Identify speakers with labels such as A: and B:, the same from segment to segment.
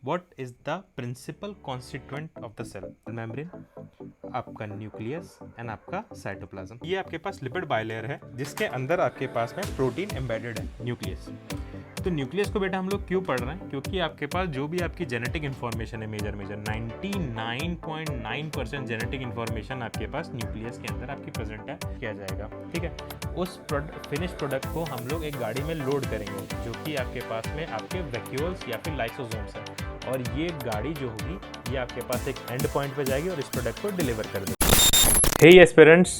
A: What is the principal constituent of the cell? Membrane, आपका nucleus and आपका cytoplasm. ये आपके पास लिपिड बाइलेयर है जिसके अंदर आपके पास में प्रोटीन एम्बेडेड है, न्यूक्लियस। तो न्यूक्लियस को बेटा हम लोग क्यों पढ़ रहे हैं? क्योंकि आपके पास जो भी आपकी जेनेटिक इन्फॉर्मेशन है, मेजर 99.9% जेनेटिक इन्फॉर्मेशन आपके पास न्यूक्लियस के अंदर आपकी प्रेजेंट है, किया जाएगा। ठीक है, उस फिनिश प्रोडक्ट को हम लोग एक गाड़ी में लोड करेंगे जो कि आपके पास में आपके वैक्यूल्स या फिर लाइसोसोम्स है, और ये गाड़ी जो होगी ये आपके पास एक एंड पॉइंट पे जाएगी और इस प्रोडक्ट को डिलीवर कर देगी।
B: Hey aspirants,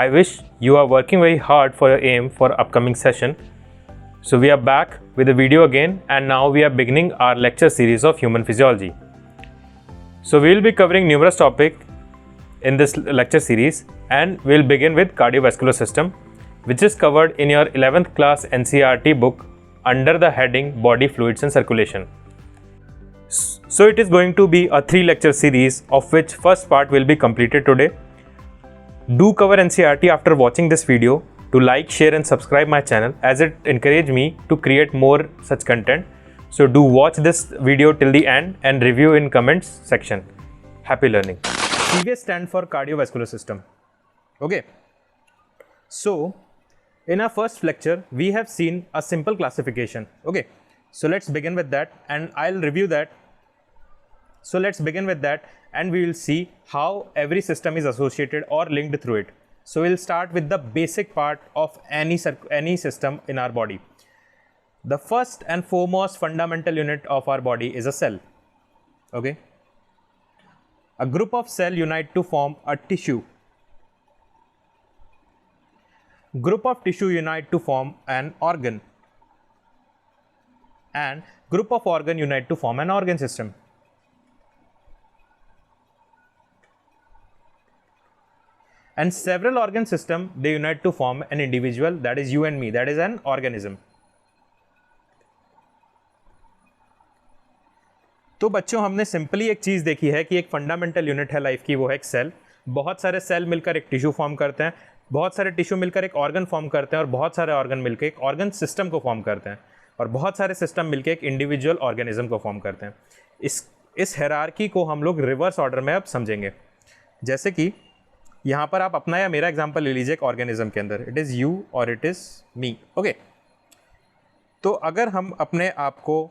B: I wish you are working very hard for your aim for upcoming session. So we are back with a video again, and now we are beginning our lecture series of human physiology. So we will be covering numerous topics in this lecture series, and we'll begin with cardiovascular system, which is covered in your 11th class NCERT book under the heading Body Fluids and Circulation. So it is going to be a 3 lecture series, of which first part will be completed today. Do cover NCERT after watching this video, to like, share and subscribe my channel, as it encourage me to create more such content. So do watch this video till the end and review in comments section. Happy learning.
A: CVS stand for cardiovascular system. Okay, so in our first lecture we have seen a simple classification. Okay, so let's begin with that and I'll review that. So let's begin with that and we will see how every system is associated or linked through it. So we'll start with the basic part of any system in our body. The first and foremost fundamental unit of our body is a cell. Okay, a group of cells unite to form a tissue. Group of tissue unite to form an organ, and group of organ unite to form an organ system. And several organ system they unite to form an individual, that is you and me, that is an organism. तो बच्चों हमने simply एक चीज़ देखी है कि एक fundamental unit है life की, वो है एक सेल। बहुत सारे सेल मिलकर एक टिश्यू फॉर्म करते हैं, बहुत सारे टिश्यू मिलकर एक ऑर्गन फॉर्म करते हैं, और बहुत सारे ऑर्गन मिलकर एक ऑर्गन सिस्टम को फॉर्म करते हैं, और बहुत सारे सिस्टम मिलकर एक इंडिविजुअल ऑर्गेनिज्म को फॉर्म करते हैं। इस हायरार्की को हम लोग रिवर्स ऑर्डर में अब समझेंगे। जैसे कि यहाँ पर आप अपना या मेरा एग्जाम्पल ले लीजिए एक ऑर्गेनिज्म के अंदर, इट इज़ यू और इट इज़ मी। ओके, तो अगर हम अपने आप को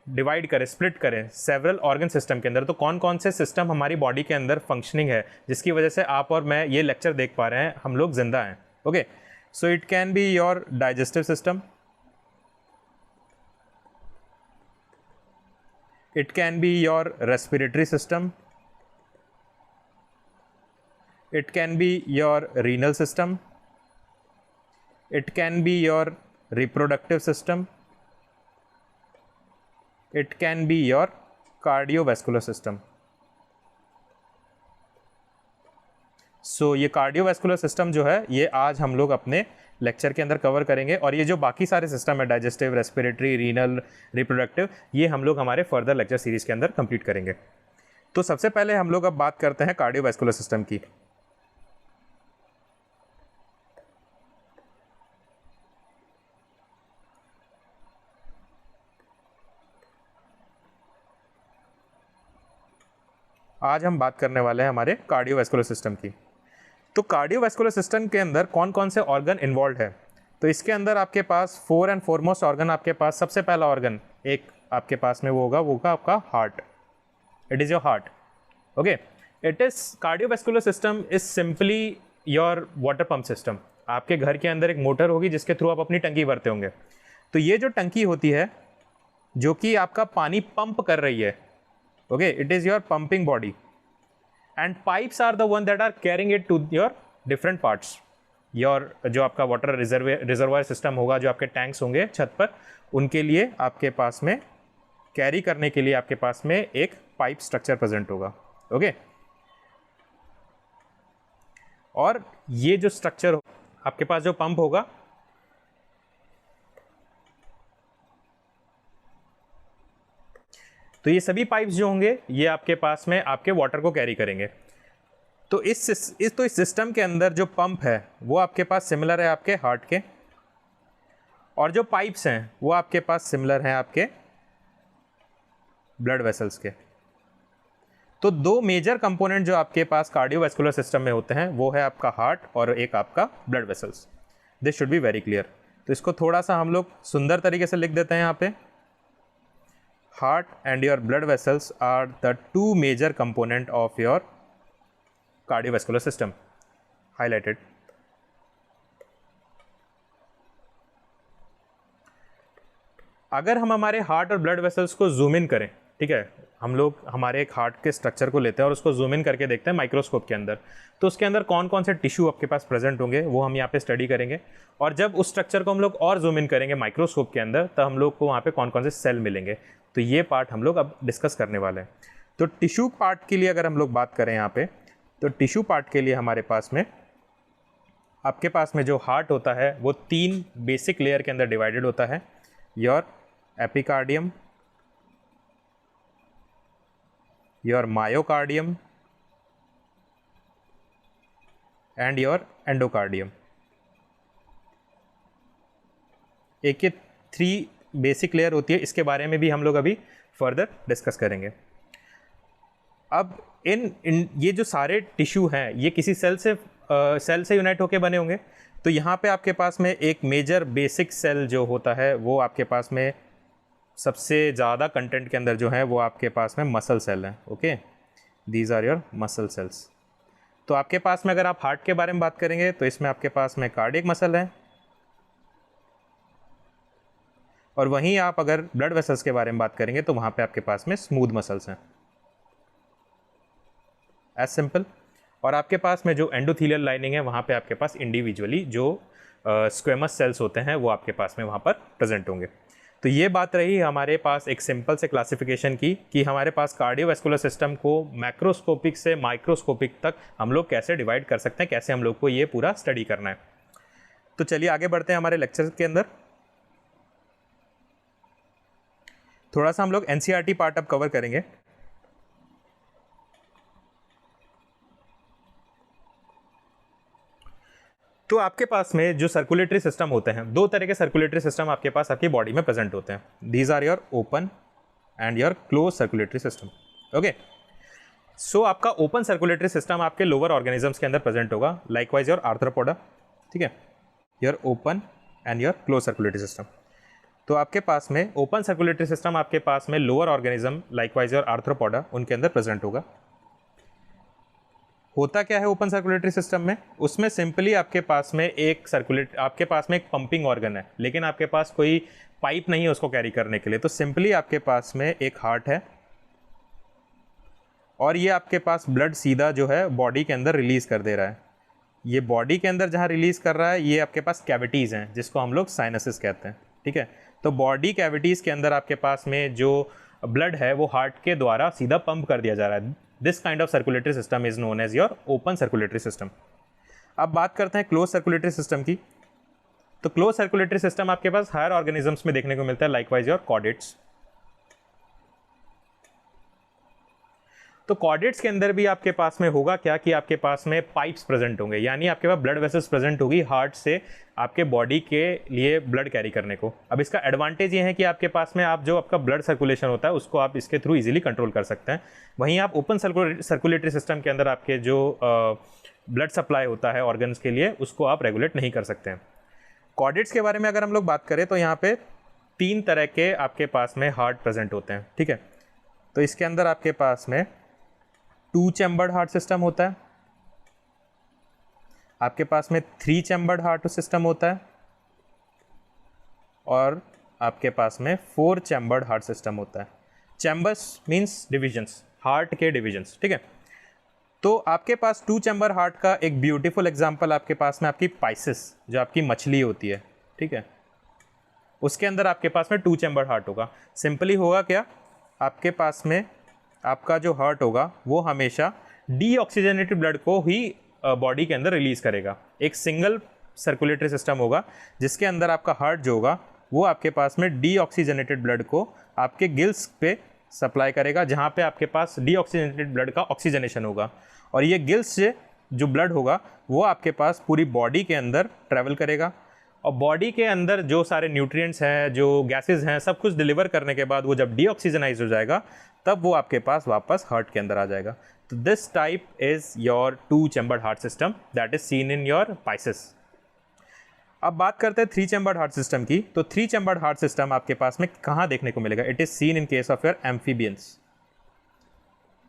A: डिवाइड करें, स्प्लिट करें सेवरल ऑर्गन सिस्टम के अंदर, तो कौन कौन से सिस्टम हमारी बॉडी के अंदर फंक्शनिंग है जिसकी वजह से आप और मैं ये लेक्चर देख पा रहे हैं, हम लोग जिंदा हैं। Okay, so it can be your digestive system, it can be your respiratory system, it can be your renal system, it can be your reproductive system, it can be your cardiovascular system. So ये cardiovascular system जो है ये आज हम लोग अपने lecture के अंदर कवर करेंगे, और ये जो बाकी सारे सिस्टम है डाइजेस्टिव, रेस्पिरेटरी, रीनल, रिप्रोडक्टिव, ये हम लोग हमारे फर्दर लेक्चर सीरीज के अंदर कंप्लीट करेंगे। तो सबसे पहले हम लोग अब बात करते हैं कार्डियोवैस्कुलर सिस्टम की। आज हम बात करने वाले हैं हमारे कार्डियोवैस्कुलर सिस्टम की। तो कार्डियोवैस्कुलर सिस्टम के अंदर कौन कौन से ऑर्गन इन्वॉल्व है? तो इसके अंदर आपके पास फोर एंड फॉरमोस्ट ऑर्गन, आपके पास सबसे पहला ऑर्गन एक आपके पास में वो होगा आपका heart. It is your heart. Okay, it is cardiovascular system is simply your water pump system. आपके घर के अंदर एक मोटर होगी जिसके थ्रू आप अपनी टंकी भरते होंगे। तो ये जो टंकी होती है जो कि आपका पानी पंप कर रही है, okay, it is your pumping body, and pipes are the one that are carrying it to your different parts. Your जो आपका वाटर रिजर्वायर सिस्टम होगा, जो आपके टैंक्स होंगे छत पर, उनके लिए आपके पास में कैरी करने के लिए आपके पास में एक पाइप स्ट्रक्चर प्रेजेंट होगा। ओके, और ये जो स्ट्रक्चर आपके पास जो पंप होगा, तो ये सभी पाइप्स जो होंगे ये आपके पास में आपके वाटर को कैरी करेंगे। तो इस सिस्टम के अंदर जो पंप है वो आपके पास सिमिलर है आपके हार्ट के, और जो पाइप्स हैं वो आपके पास सिमिलर हैं आपके ब्लड वेसल्स के। तो दो मेजर कंपोनेंट जो आपके पास कार्डियोवैस्कुलर सिस्टम में होते हैं वो है आपका हार्ट और एक आपका blood vessels. This should be very clear. तो इसको थोड़ा सा हम लोग सुंदर तरीके से लिख देते हैं यहाँ पे, heart and your blood vessels are the two major component of your cardiovascular system, highlighted. अगर हम हमारे हार्ट और ब्लड वेसल्स को जूम इन करें, ठीक है, हम लोग हमारे एक हार्ट के स्ट्रक्चर को लेते हैं और उसको जूम इन करके देखते हैं माइक्रोस्कोप के अंदर, तो उसके अंदर कौन कौन से टिश्यू आपके पास प्रेजेंट होंगे वो हम यहाँ पे स्टडी करेंगे। और जब उस स्ट्रक्चर को हम लोग और जूम इन करेंगे माइक्रोस्कोप के अंदर, तब हम लोग को वहाँ पे कौन कौन से सेल मिलेंगे। तो ये पार्ट हम लोग अब डिस्कस करने वाले हैं। तो टिश्यू पार्ट के लिए अगर हम लोग बात करें यहाँ पे, तो टिश्यू पार्ट के लिए हमारे पास में आपके पास में जो हार्ट होता है वो 3 बेसिक लेयर के अंदर डिवाइडेड होता है, your epicardium, your myocardium and your endocardium. एक ये 3 बेसिक लेयर होती है, इसके बारे में भी हम लोग अभी फर्दर डिस्कस करेंगे। अब इन ये जो सारे टिश्यू हैं ये किसी सेल से यूनाइट होकर बने होंगे। तो यहाँ पे आपके पास में एक मेजर बेसिक सेल जो होता है वो आपके पास में सबसे ज़्यादा कंटेंट के अंदर जो है वो आपके पास में मसल सेल है। Okay, these are your muscle cells. तो आपके पास में अगर आप हार्ट के बारे में बात करेंगे तो इसमें आपके पास में कार्डियक मसल है, और वहीं आप अगर ब्लड वेसल्स के बारे में बात करेंगे तो वहाँ पे आपके पास में स्मूथ मसल्स हैं, एज सिंपल। और आपके पास में जो एंडोथीलियल लाइनिंग है वहाँ पे आपके पास इंडिविजुअली जो स्क्वेमस सेल्स होते हैं वो आपके पास में वहाँ पर प्रेजेंट होंगे। तो ये बात रही हमारे पास एक सिंपल से क्लासिफिकेशन की कि हमारे पास कार्डियोवैस्कुलर सिस्टम को मैक्रोस्कोपिक से माइक्रोस्कोपिक तक हम लोग कैसे डिवाइड कर सकते हैं, कैसे हम लोग को ये पूरा स्टडी करना है। तो चलिए आगे बढ़ते हैं हमारे लेक्चर के अंदर। थोड़ा सा हम लोग एनसीईआरटी पार्ट अब कवर करेंगे। तो आपके पास में जो सर्कुलेटरी सिस्टम होते हैं, 2 तरह के सर्कुलेटरी सिस्टम आपके पास आपकी बॉडी में प्रेजेंट होते हैं। These are your open and your close circulatory system. Okay, so आपका ओपन सर्कुलेटरी सिस्टम आपके लोअर ऑर्गेनिजम्स के अंदर प्रेजेंट होगा, लाइकवाइज योर आर्थ्रोपोडा, ठीक है, your open and your close circulatory system. तो आपके पास में ओपन सर्कुलेटरी सिस्टम आपके पास में lower organism likewise your arthropoda उनके अंदर प्रेजेंट होगा। होता क्या है ओपन सर्कुलेटरी सिस्टम में, उसमें सिंपली आपके पास में एक पंपिंग ऑर्गन है, लेकिन आपके पास कोई पाइप नहीं है उसको कैरी करने के लिए। तो सिंपली आपके पास में एक हार्ट है और ये आपके पास ब्लड सीधा जो है बॉडी के अंदर रिलीज कर दे रहा है। ये बॉडी के अंदर जहाँ रिलीज कर रहा है ये आपके पास कैविटीज़ हैं जिसको हम लोग साइनसेस कहते हैं, ठीक है। तो बॉडी कैविटीज़ के अंदर आपके पास में जो ब्लड है वो हार्ट के द्वारा सीधा पंप कर दिया जा रहा है। This kind of circulatory system is known as your open circulatory system. अब बात करते हैं क्लोज सर्कुलेटरी सिस्टम की। तो क्लोज सर्कुलेटरी सिस्टम आपके पास हायर ऑर्गेनिजम्स में देखने को मिलता है, लाइकवाइज योर कॉर्डेट्स। तो कॉर्डेट्स के अंदर भी आपके पास में होगा क्या कि आपके पास में पाइप्स प्रेजेंट होंगे, यानी आपके पास ब्लड वेसल्स प्रेजेंट होगी हार्ट से आपके बॉडी के लिए ब्लड कैरी करने को। अब इसका एडवांटेज ये है कि आपके पास में आप जो आपका ब्लड सर्कुलेशन होता है उसको आप इसके थ्रू इजीली कंट्रोल कर सकते हैं। वहीं आप ओपन सर्कुलेटरी सिस्टम के अंदर आपके जो ब्लड सप्लाई होता है ऑर्गन्स के लिए उसको आप रेगुलेट नहीं कर सकते हैं। कॉर्डेट्स के बारे में अगर हम लोग बात करें तो यहाँ पे 3 तरह के आपके पास में हार्ट प्रेजेंट होते हैं, ठीक है। तो इसके अंदर आपके पास में 2 चैम्बर्ड हार्ट सिस्टम होता है, आपके पास में 3 चैम्बर्ड हार्ट सिस्टम होता है, और आपके पास में 4 चैम्बर्ड हार्ट सिस्टम होता है। चैम्बर्स मींस डिविजन्स, हार्ट के डिविजन्स, ठीक है। तो आपके पास 2 चैम्बर हार्ट का एक ब्यूटीफुल एग्जांपल आपके पास में आपकी पाइसिस जो आपकी मछली होती है, ठीक है, उसके अंदर आपके पास में 2 चैम्बर हार्ट होगा। सिंपली होगा क्या, आपके पास में आपका जो हार्ट होगा वो हमेशा डीऑक्सीजनेटेड ब्लड को ही बॉडी के अंदर रिलीज करेगा। एक सिंगल सर्कुलेटरी सिस्टम होगा जिसके अंदर आपका हार्ट जो होगा वो आपके पास में डीऑक्सीजनेटेड ब्लड को आपके गिल्स पे सप्लाई करेगा, जहाँ पे आपके पास डीऑक्सीजनेटेड ब्लड का ऑक्सीजनेशन होगा, और ये गिल्स से जो ब्लड होगा वो आपके पास पूरी बॉडी के अंदर ट्रैवल करेगा, और बॉडी के अंदर जो सारे न्यूट्रिएंट्स हैं, जो गैसेस हैं, सब कुछ डिलीवर करने के बाद वो जब डीऑक्सीजनाइज हो जाएगा तब वो आपके पास वापस हार्ट के अंदर आ जाएगा। तो this type is your 2 chambered heart system that is seen in your Pisces. अब बात करते हैं 3 चैम्बर्ड हार्ट सिस्टम की। तो 3 चैम्बर्ड हार्ट सिस्टम आपके पास में कहाँ देखने को मिलेगा? It is seen in case of your amphibians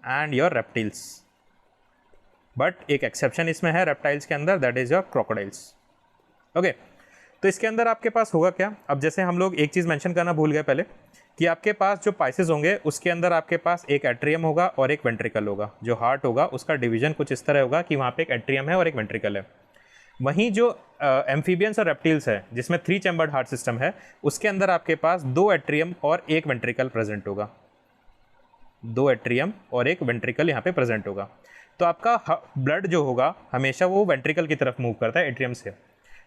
A: and your reptiles, but एक एक्सेप्शन इसमें है रेप्टाइल्स के अंदर, that is your crocodiles. Okay, तो इसके अंदर आपके पास होगा क्या? अब जैसे हम लोग एक चीज़ मेंशन करना भूल गए पहले कि आपके पास जो पाइसेस होंगे उसके अंदर आपके पास एक एट्रियम होगा और एक वेंट्रिकल होगा। जो हार्ट होगा उसका डिवीजन कुछ इस तरह होगा कि वहाँ पे एक एट्रियम है और एक वेंट्रिकल है। वहीं जो एम्फीबियंस और रेप्टिल्स है जिसमें 3 चैम्बर्ड हार्ट सिस्टम है, उसके अंदर आपके पास 2 एट्रियम और एक वेंट्रिकल प्रेजेंट होगा। 2 एट्रियम और एक वेंट्रिकल यहाँ पे प्रेजेंट होगा। तो आपका ब्लड जो होगा हमेशा वो वेंट्रिकल की तरफ मूव करता है एट्रियम से।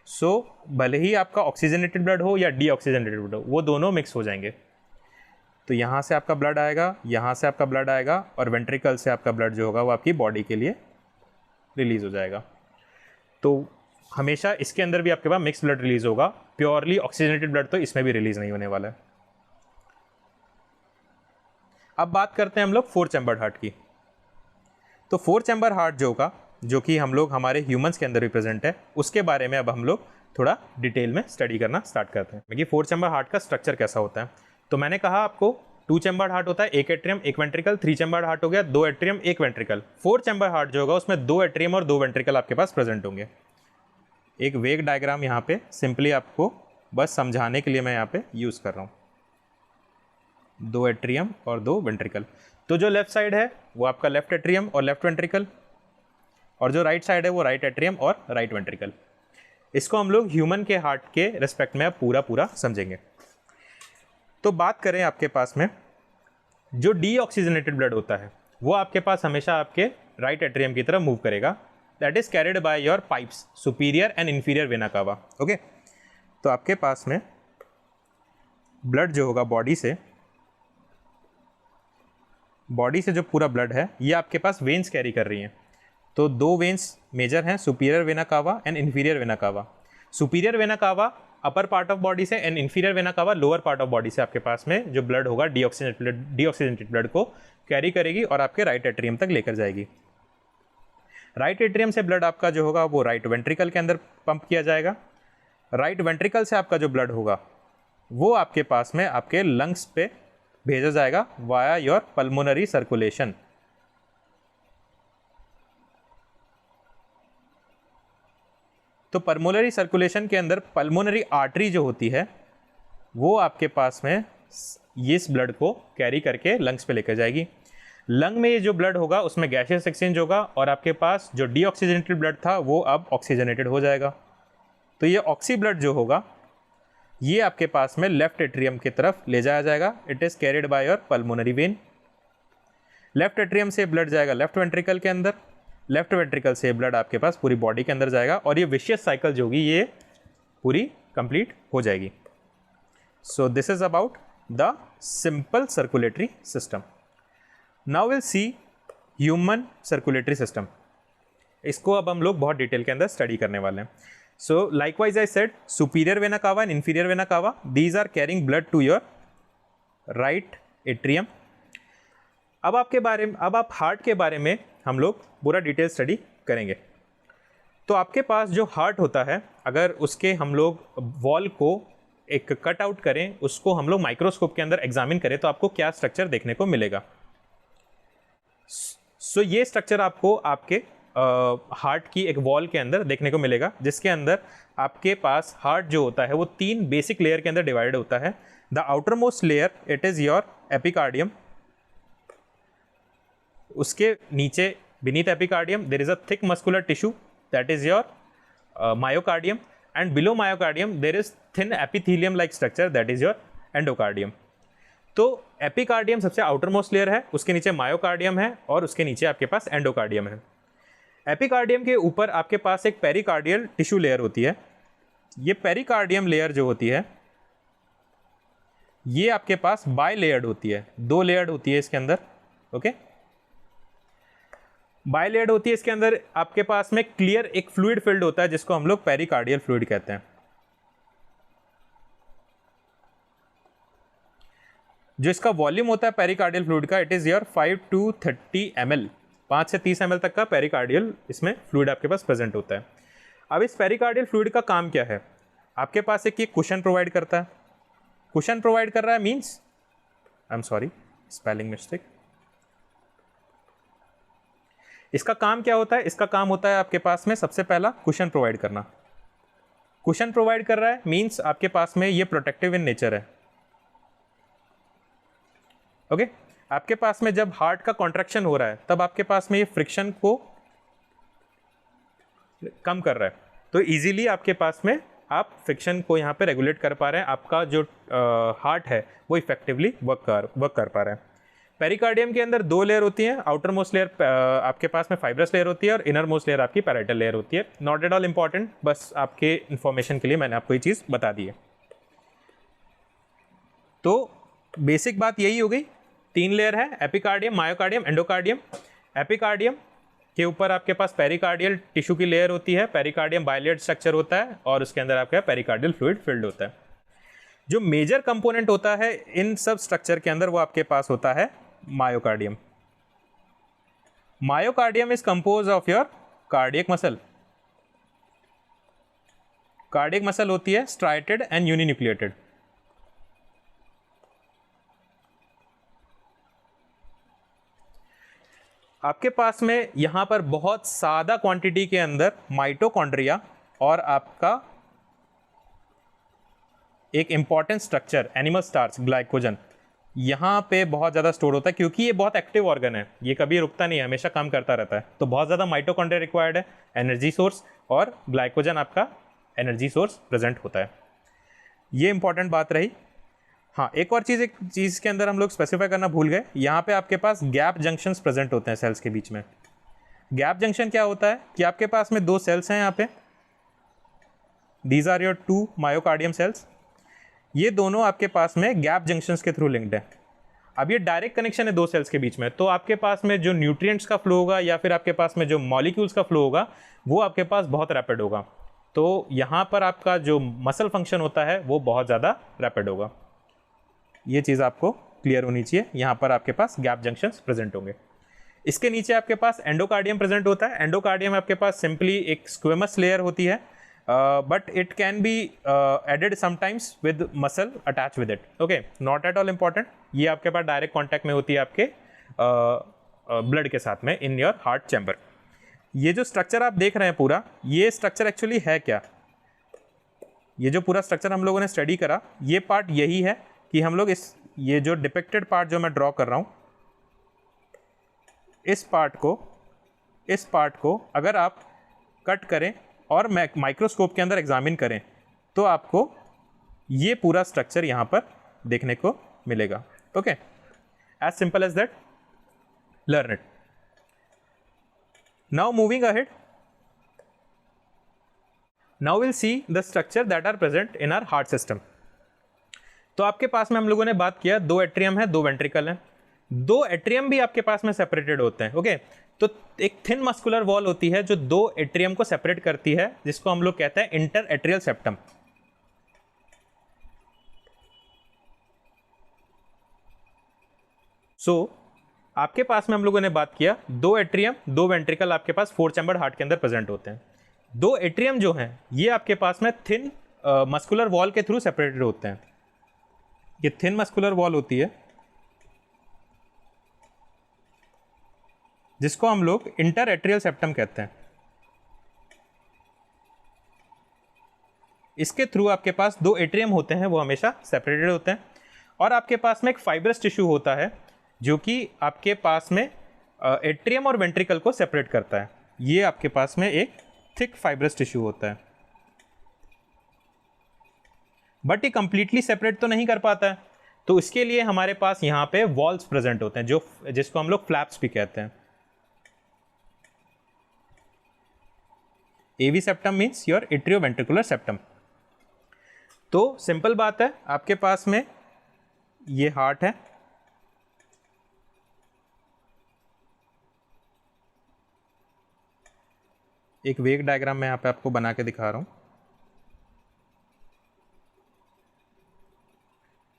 A: सो भले ही आपका ऑक्सीजनेटेड ब्लड हो या डीऑक्सीजनेटेड ब्लड हो, वो दोनों मिक्स हो जाएंगे। तो यहाँ से आपका ब्लड आएगा, यहाँ से आपका ब्लड आएगा और वेंट्रिकल से आपका ब्लड जो होगा वो आपकी बॉडी के लिए रिलीज़ हो जाएगा। तो हमेशा इसके अंदर भी आपके पास मिक्स ब्लड रिलीज होगा। प्योरली ऑक्सीजनेटेड ब्लड तो इसमें भी रिलीज नहीं होने वाला है। अब बात करते हैं हम लोग 4 चैम्बर्ड हार्ट की। तो 4 चैम्बर हार्ट जो होगा, जो कि हम लोग हमारे ह्यूमंस के अंदर भी प्रेजेंट है, उसके बारे में अब हम लोग थोड़ा डिटेल में स्टडी करना स्टार्ट करते हैं कि 4 चैम्बर हार्ट का स्ट्रक्चर कैसा होता है। तो मैंने कहा आपको 2 चैम्बर हार्ट होता है, एक एट्रियम एक वेंट्रिकल। 3 चैम्बर हार्ट हो गया, 2 एट्रियम एक वेंट्रिकल। 4 चैम्बर हार्ट जो होगा उसमें 2 एट्रियम और 2 वेंट्रिकल आपके पास प्रेजेंट होंगे। एक वेग डायग्राम यहाँ पे सिंपली आपको बस समझाने के लिए मैं यहाँ पे यूज़ कर रहा हूँ। 2 एट्रियम और 2 वेंट्रिकल। तो जो लेफ्ट साइड है वो आपका लेफ्ट एट्रियम और लेफ्ट वेंट्रिकल, और जो राइट साइड है वो राइट एट्रियम और राइट वेंट्रिकल। इसको हम लोग ह्यूमन के हार्ट के रेस्पेक्ट में अब पूरा समझेंगे। तो बात करें आपके पास में जो डीऑक्सीजनेटेड ब्लड होता है वो आपके पास हमेशा आपके राइट एट्रियम की तरफ मूव करेगा, that is carried by your pipes superior and inferior vena कावा। ओके, तो आपके पास में ब्लड जो होगा बॉडी से जो पूरा ब्लड है ये आपके पास वेन्स कैरी कर रही हैं। तो 2 वेन्स मेजर हैं, superior vena cava and inferior vena cava. Superior vena cava upper part of body से and inferior vena cava lower part of body से आपके पास में जो ब्लड होगा डीऑक्सीजनेटेड ब्लड को कैरी करेगी और आपके राइट एट्रियम तक लेकर जाएगी। राइट एट्रियम से ब्लड आपका जो होगा वो राइट वेंट्रिकल के अंदर पंप किया जाएगा। राइट वेंट्रिकल से आपका जो ब्लड होगा वो आपके पास में आपके लंग्स पे भेजा जाएगा वाया योर पल्मोनरी सर्कुलेशन। तो पल्मोनरी सर्कुलेशन के अंदर पल्मोनरी आर्टरी जो होती है वो आपके पास में इस ब्लड को कैरी करके लंग्स पे लेकर जाएगी। लंग में ये जो ब्लड होगा उसमें गैसियस एक्सचेंज होगा और आपके पास जो डीऑक्सीजनेटेड ब्लड था वो अब ऑक्सीजनेटेड हो जाएगा। तो ये ऑक्सी ब्लड जो होगा ये आपके पास में लेफ्ट एट्रियम की तरफ ले जाया जाएगा। It is carried by your pulmonary vein. Left atrium से ब्लड जाएगा लेफ्ट वेंट्रिकल के अंदर, लेफ्ट वेंट्रिकल से ब्लड आपके पास पूरी बॉडी के अंदर जाएगा और ये विशियस साइकिल जो होगी ये पूरी कंप्लीट हो जाएगी। So this is about the simple circulatory system. Now will C human circulatory system. इसको अब हम लोग बहुत डिटेल के अंदर स्टडी करने वाले हैं। So likewise I said superior vena cava and inferior vena cava, these are carrying blood to your right atrium. अब आप हार्ट के बारे में हम लोग पूरा डिटेल स्टडी करेंगे। तो आपके पास जो हार्ट होता है, अगर उसके हम लोग वॉल को एक कट आउट करें, उसको हम लोग माइक्रोस्कोप के अंदर एग्जामिन करें तो आपको क्या स्ट्रक्चर देखने को मिलेगा। सो ये स्ट्रक्चर आपको आपके हार्ट की एक वॉल के अंदर देखने को मिलेगा, जिसके अंदर आपके पास हार्ट जो होता है वो 3 बेसिक लेयर के अंदर डिवाइड होता है। The outer most layer it is your epicardium. उसके नीचे beneath epicardium there is a thick muscular tissue that is your myocardium, and below myocardium there is thin epithelium like structure that is your endocardium। तो epicardium सबसे outer most layer है, उसके नीचे myocardium है और उसके नीचे आपके पास एंडोकार्डियम है। एपिकार्डियम के ऊपर आपके पास एक पेरिकार्डियल टिश्यू लेयर होती है। ये पेरिकार्डियम लेयर जो होती है ये आपके पास बाय लेयर्ड होती है, 2 लेयर्ड होती है इसके अंदर। ओके, बाय लेयर्ड होती है इसके अंदर। आपके पास में क्लियर एक फ्लूइड फिल्ड होता है जिसको हम लोग पेरिकार्डियल फ्लूइड कहते हैं। जो इसका वॉल्यूम होता है पेरिकार्डियल फ्लूइड का, it is your 5 to 30 ml, 5 से 30 ml तक का पेरिकार्डियल इसमें फ्लूइड आपके पास प्रेजेंट होता है। अब इस पेरिकार्डियल फ्लूइड का काम क्या है? आपके पास एक ये कुशन प्रोवाइड करता है। कुशन प्रोवाइड कर रहा है means, I am sorry spelling mistake, इसका काम क्या होता है? इसका काम होता है आपके पास में सबसे पहला कुशन प्रोवाइड करना। कुशन प्रोवाइड कर रहा है मीन्स आपके पास में ये प्रोटेक्टिव इन नेचर है। ओके आपके पास में जब हार्ट का कॉन्ट्रैक्शन हो रहा है तब आपके पास में ये फ्रिक्शन को कम कर रहा है, तो इजीली आपके पास में आप फ्रिक्शन को यहाँ पे रेगुलेट कर पा रहे हैं। आपका जो हार्ट है वो इफेक्टिवली वर्क कर पा रहा है। पेरिकार्डियम के अंदर 2 लेयर होती हैं। आउटर मोस्ट लेयर आपके पास में फाइब्रस लेयर होती है और इनर मोस्ट लेयर आपकी पैराइटल लेयर होती है। नॉट एट ऑल इंपॉर्टेंट, बस आपके इंफॉर्मेशन के लिए मैंने आपको ये चीज़ बता दी है। तो बेसिक बात यही हो गई। 3 लेयर है, एपिकार्डियम, मायोकार्डियम, एंडोकार्डियम। एपिकार्डियम के ऊपर आपके पास पेरिकार्डियल टिश्यू की लेयर होती है। पेरिकार्डियम बाइलेयर्ड स्ट्रक्चर होता है और उसके अंदर आपका पेरिकार्डियल फ्लूइड फिल्ड होता है। जो मेजर कंपोनेंट होता है इन सब स्ट्रक्चर के अंदर वो आपके पास होता है myocardium. Myocardium is compose of your cardiac muscle. Cardiac muscle होती है स्ट्राइटेड एंड यूनिन्यूक्लिएटेड। आपके पास में यहां पर बहुत सादा क्वांटिटी के अंदर माइटोकॉन्ड्रिया और आपका एक important structure animal starch glycogen यहाँ पे बहुत ज़्यादा स्टोर होता है, क्योंकि ये बहुत एक्टिव ऑर्गन है, ये कभी रुकता नहीं है, हमेशा काम करता रहता है। तो बहुत ज़्यादा माइटोकॉन्ड्रिया रिक्वायर्ड है, एनर्जी सोर्स, और ग्लाइकोजन आपका एनर्जी सोर्स प्रेजेंट होता है। ये इंपॉर्टेंट बात रही। हाँ, एक और चीज़, एक चीज़ के अंदर हम लोग स्पेसिफाई करना भूल गए, यहाँ पे आपके पास गैप जंक्शंस प्रेजेंट होते हैं सेल्स के बीच में। गैप जंक्शन क्या होता है कि आपके पास में 2 सेल्स हैं यहाँ पे, these are your 2 myocardium cells. ये दोनों आपके पास में गैप जंक्शंस के थ्रू लिंक्ड है। अब ये डायरेक्ट कनेक्शन है 2 सेल्स के बीच में, तो आपके पास में जो न्यूट्रिएंट्स का फ्लो होगा या फिर आपके पास में जो मॉलिक्यूल्स का फ्लो होगा वो आपके पास बहुत रैपिड होगा। तो यहाँ पर आपका जो मसल फंक्शन होता है वो बहुत ज़्यादा रैपिड होगा। ये चीज़ आपको क्लियर होनी चाहिए। यहाँ पर आपके पास गैप जंक्शंस प्रेजेंट होंगे। इसके नीचे आपके पास एंडोकार्डियम प्रेजेंट होता है। एंडोकार्डियम आपके पास सिंपली एक स्क्वेमस लेयर होती है, but it can be added sometimes with muscle attach with it. Okay, not at all important. ये आपके पास डायरेक्ट कॉन्टैक्ट में होती है आपके ब्लड के साथ में इन योर हार्ट चैम्बर। ये जो स्ट्रक्चर आप देख रहे हैं पूरा, ये स्ट्रक्चर एक्चुअली है क्या? ये जो पूरा स्ट्रक्चर हम लोगों ने स्टडी करा, ये पार्ट यही है कि हम लोग ये जो डिपिक्टेड पार्ट जो मैं ड्रॉ कर रहा हूँ, इस पार्ट को अगर आप कट करें और माइक्रोस्कोप के अंदर एग्जामिन करें तो आपको ये पूरा स्ट्रक्चर यहाँ पर देखने को मिलेगा। Okay, as simple as that, learn it. Now moving ahead, now will see the structure that are present in our heart system. तो आपके पास में हम लोगों ने बात किया 2 एट्रियम है, 2 वेंट्रिकल है। 2 एट्रियम भी आपके पास में सेपरेटेड होते हैं। ओके, तो एक थिन मस्कुलर वॉल होती है जो 2 एट्रियम को सेपरेट करती है, जिसको हम लोग कहते हैं इंटर एट्रियल सेप्टम। आपके पास में हम लोगों ने बात किया 2 एट्रियम 2 वेंट्रिकल आपके पास 4 चैम्बर्ड हार्ट के अंदर प्रेजेंट होते हैं। 2 एट्रियम जो हैं ये आपके पास में थिन मस्कुलर वॉल के थ्रू सेपरेटेड होते हैं। ये थिन मस्कुलर वॉल होती है जिसको हम लोग इंटर एट्रियल सेप्टम कहते हैं। इसके थ्रू आपके पास 2 एट्रियम होते हैं, वो हमेशा सेपरेटेड होते हैं। और आपके पास में एक फाइब्रस टिश्यू होता है जो कि आपके पास में एट्रियम और वेंट्रिकल को सेपरेट करता है। ये आपके पास में एक थिक फाइब्रस टिश्यू होता है, बट ये कंप्लीटली सेपरेट तो नहीं कर पाता है। तो इसके लिए हमारे पास यहाँ पे वॉल्स प्रेजेंट होते हैं जिसको हम लोग फ्लैप्स भी कहते हैं। AV septum means your atrioventricular septum. तो सिंपल बात है, आपके पास में ये हार्ट है, एक वेग डायग्राम मैं यहाँ पे आपको बना के दिखा रहा हूँ।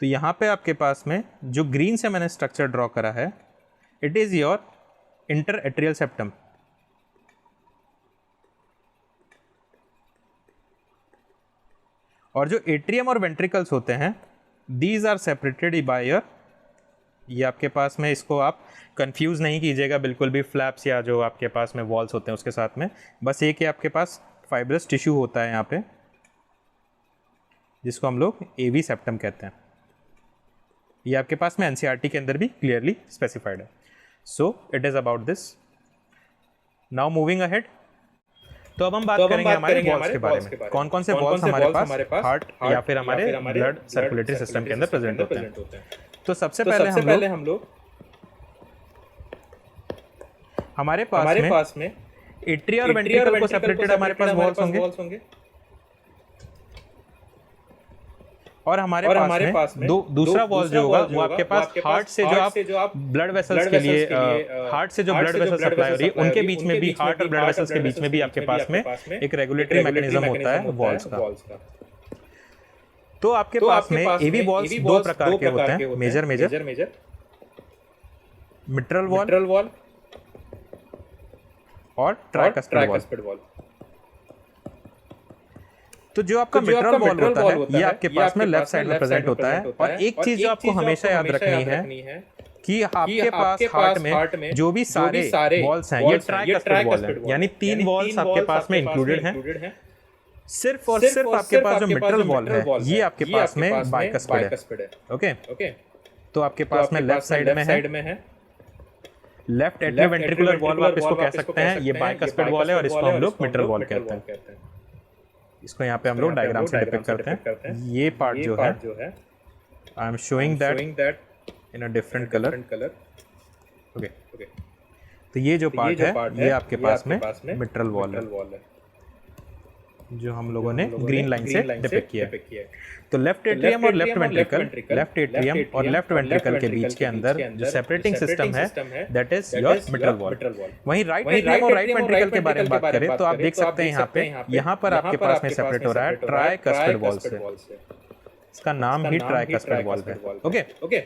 A: तो यहाँ पे आपके पास में जो ग्रीन से मैंने स्ट्रक्चर ड्रॉ करा है, it is your inter atrial septum. और जो एट्रियम और वेंट्रिकल्स होते हैं, these are separated by your, ये आपके पास में, इसको आप कंफ्यूज नहीं कीजिएगा बिल्कुल भी फ्लैप्स या जो आपके पास में वॉल्स होते हैं उसके साथ में। बस ये कि आपके पास फाइब्रस टिश्यू होता है यहाँ पे, जिसको हम लोग एवी सेप्टम कहते हैं। ये आपके पास में एनसीईआरटी के अंदर भी क्लियरली स्पेसिफाइड है। So it is about this. Now moving ahead, तो अब हम बात करेंगे हमारे वॉल्स के बारे में। कौन कौन से वॉल्स हमारे पास हार्ट या फिर हमारे ब्लड सर्कुलेटरी सिस्टम के अंदर प्रेजेंट होते हैं। तो सबसे पहले हम लोग हमारे पास में एट्रिया और वेंट्रिकल को सेपरेटेड हमारे पास वॉल्स होंगे, और हमारे पास में दूसरा वॉल जो होगा वो आपके पास हार्ट से जो आप ब्लड वेसल्स के लिए हार्ट से जो ब्लड वेसल्स सप्लाई हो रही है उनके बीच में भी, हार्ट और ब्लड वेसल्स के बीच में भी आपके पास में एक रेगुलेटरी मैकेनिज्म होता है वॉल्स का। तो आपके पास में एवी वॉल्स दो प्रकार के होते हैं, मेजर मिट्रल वॉल और ट्राइकस्पिड वॉल। तो जो आपका मिट्रल वॉल होता है ये आपके पास में लेफ्ट साइड में प्रेजेंट होता है। और एक चीज जो आपको हमेशा याद रखनी है कि आपके पास हार्ट में जो भी सारे वॉल्स हैं ये ट्राइकस्पिड वॉल है, यानी 3 वॉल्स आपके पास में इंक्लूडेड हैं। सिर्फ और सिर्फ आपके पास जो मिट्रल वॉल है ये आपके पास में बाइकस्पिड है। ओके, तो आपके पास में लेफ्ट साइड में है लेफ्ट एट्रियोवेंट्रिकुलर वॉल, आप इसको कह सकते हैं। ये बाइकस्पिड वॉल है और इसको हम लोग मिट्रल वॉल कहते हैं। इसको यहाँ पे हम लोग डायग्राम से डिपिक्ट करते हैं। ये पार्ट जो है I am showing that in a different colour. Okay, तो ये जो पार्ट है ये आपके पास में मिट्रल वॉल है जो हम लोगों ने ग्रीन लाइन से डिपिक्ट किया है। तो लेफ्ट एट्रियम और लेफ्ट वेंट्रिकल के बीच के अंदर जो सेपरेटिंग सिस्टम है that is your mitral valve. वहीं राइट एट्रियम और राइट वेंट्रिकल के बारे में बात करें तो आप देख सकते हैं यहाँ पर आपके पास में सेपरेट हो रहा है ट्राइकस्पिड वॉल से। इसका नाम ही ट्राइकस्पिड वॉल है। ओके,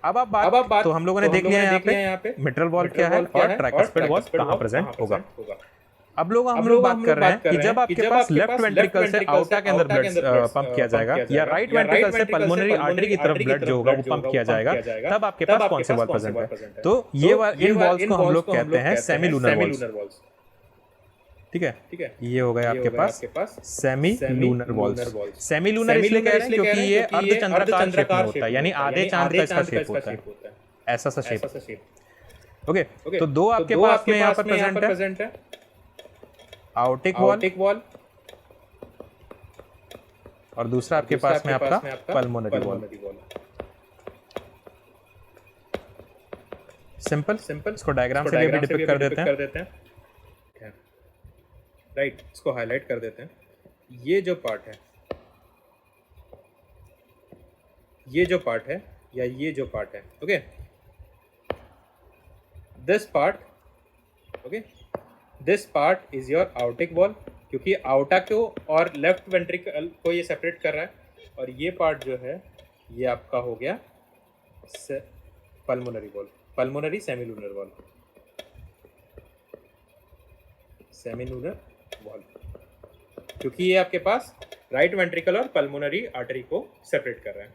A: अब आप बात तो हम लोगों ने देख लिया यहाँ पे मिट्रल वॉल क्या है और ट्राइकस्पिड वॉल कहाँ प्रेजेंट होगा। अब हम लोग बात कर रहे हैं कि जब आपके पास लेफ्ट वेंट्रिकल से आउटा के अंदर ब्लड पंप किया जाएगा या राइट वेंट्रिकल से पल्मोनरी आर्टरी की तरफ ब्लड जो होगा वो पंप किया जाएगा, तब आपके पास कौन से वॉल प्रेजेंट है? तो ये इन वॉल्स को हम लोग कहते हैं सेमी लूनर वॉल्स। ठीक है, ये हो गया आपके पास semilunar valves. Semilunar इसलिए कह रहे हैं क्योंकि ये अर्धचंद्राकार शेप में होता है, यानी आधे चांद का इसका शेप होता है, ऐसा सा शेप। ओके, तो दो आपके पास में यहाँ पर प्रेजेंट है आउटिक वॉल और दूसरा आपके पास में आपका पल्मोनरी वॉल। सिंपल, इसको डायग्राम से भी डिपिक्ट कर देते हैं।
C: राइट, इसको हाईलाइट कर देते हैं। ये जो पार्ट है या ये जो पार्ट है, okay, this part is your आउटिक wall, क्योंकि आउटा को और लेफ्ट वेंट्रिकल को ये सेपरेट कर रहा है। और ये पार्ट जो है ये आपका हो गया pulmonary wall, pulmonary semilunar wall, क्योंकि ये आपके पास राइट वेंट्रिकल और पल्मोनरी आर्टरी को सेपरेट कर रहा है।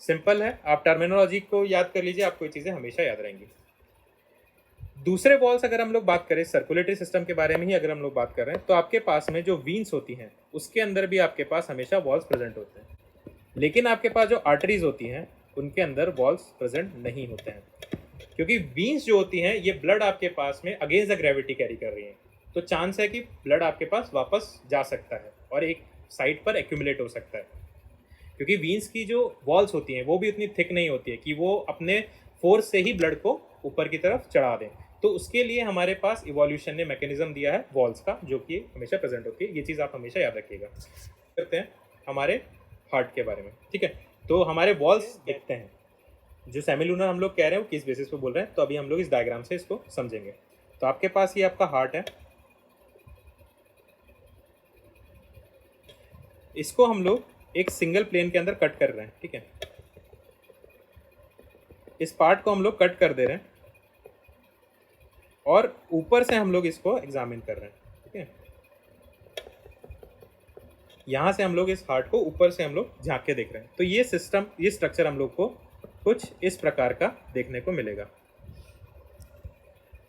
C: सिंपल है, आप टर्मिनोलॉजी को याद कर लीजिए, आपको ये चीज़ें हमेशा याद रहेंगी। दूसरे वॉल्स अगर हम लोग बात करें, सर्कुलेटरी सिस्टम के बारे में ही अगर हम लोग बात कर रहे हैं, तो आपके पास में जो वीन्स होती हैं उसके अंदर भी आपके पास हमेशा वॉल्स प्रेजेंट होते हैं। लेकिन आपके पास जो आर्टरीज होती हैं उनके अंदर वॉल्स प्रेजेंट नहीं होते हैं, क्योंकि वीन्स जो होती हैं ये ब्लड आपके पास में अगेंस्ट द ग्रेविटी कैरी कर रही हैं। तो चांस है कि ब्लड आपके पास वापस जा सकता है और एक साइड पर एक्यूमुलेट हो सकता है, क्योंकि वीन्स की जो वॉल्स होती हैं वो भी उतनी थिक नहीं होती है कि वो अपने फोर्स से ही ब्लड को ऊपर की तरफ चढ़ा दें। तो उसके लिए हमारे पास इवोल्यूशन ने मैकेनिज्म दिया है वॉल्स का, जो कि हमेशा प्रेजेंट होती है। ये चीज़ आप हमेशा याद रखिएगा। करते हैं हमारे हार्ट के बारे में, ठीक है। तो हमारे वॉल्स देखते हैं, जो सेमीलूनर हम लोग कह रहे हैं वो किस बेसिस पे बोल रहे हैं, तो अभी हम लोग इस डायग्राम से इसको समझेंगे। तो आपके पास ये आपका हार्ट है, इसको हम लोग एक सिंगल प्लेन के अंदर कट कर रहे हैं, ठीक है। इस पार्ट को हम लोग कट कर दे रहे हैं और ऊपर से हम लोग इसको एग्जामिन कर रहे हैं, ठीक है। यहाँ से हम लोग इस हार्ट को ऊपर से हम लोग झांक के देख रहे हैं। तो ये सिस्टम, ये स्ट्रक्चर हम लोग को कुछ इस प्रकार का देखने को मिलेगा।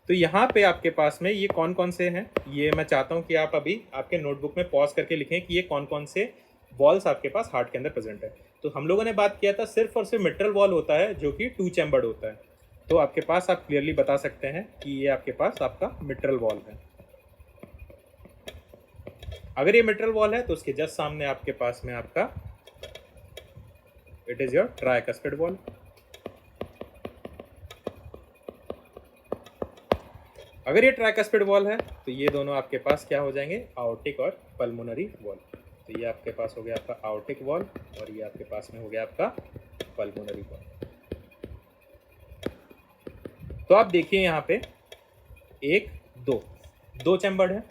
C: तो यहाँ पे आपके पास में ये कौन कौन से हैं, ये मैं चाहता हूँ कि आप अभी आपके नोटबुक में पॉज करके लिखें कि ये कौन कौन से वॉल्स आपके पास हार्ट के अंदर प्रेजेंट है। तो हम लोगों ने बात किया था सिर्फ और सिर्फ मिट्रल वॉल होता है जो कि 2 चैम्बर्ड होता है। तो आपके पास आप क्लियरली बता सकते हैं कि ये आपके पास आपका मिट्रल वॉल है। अगर ये मिट्रल वॉल है तो उसके जस्ट सामने आपके पास में आपका it is your tricuspid wall. अगर ये ट्राइकस्पिड वॉल है तो ये दोनों आपके पास क्या हो जाएंगे, आउटिक और पल्मोनरी वॉल। तो ये आपके पास हो गया आपका आउटिक वॉल और ये आपके पास में हो गया आपका पल्मोनरी वॉल। तो आप देखिए यहाँ पे 1 2 चैम्बर्ड है,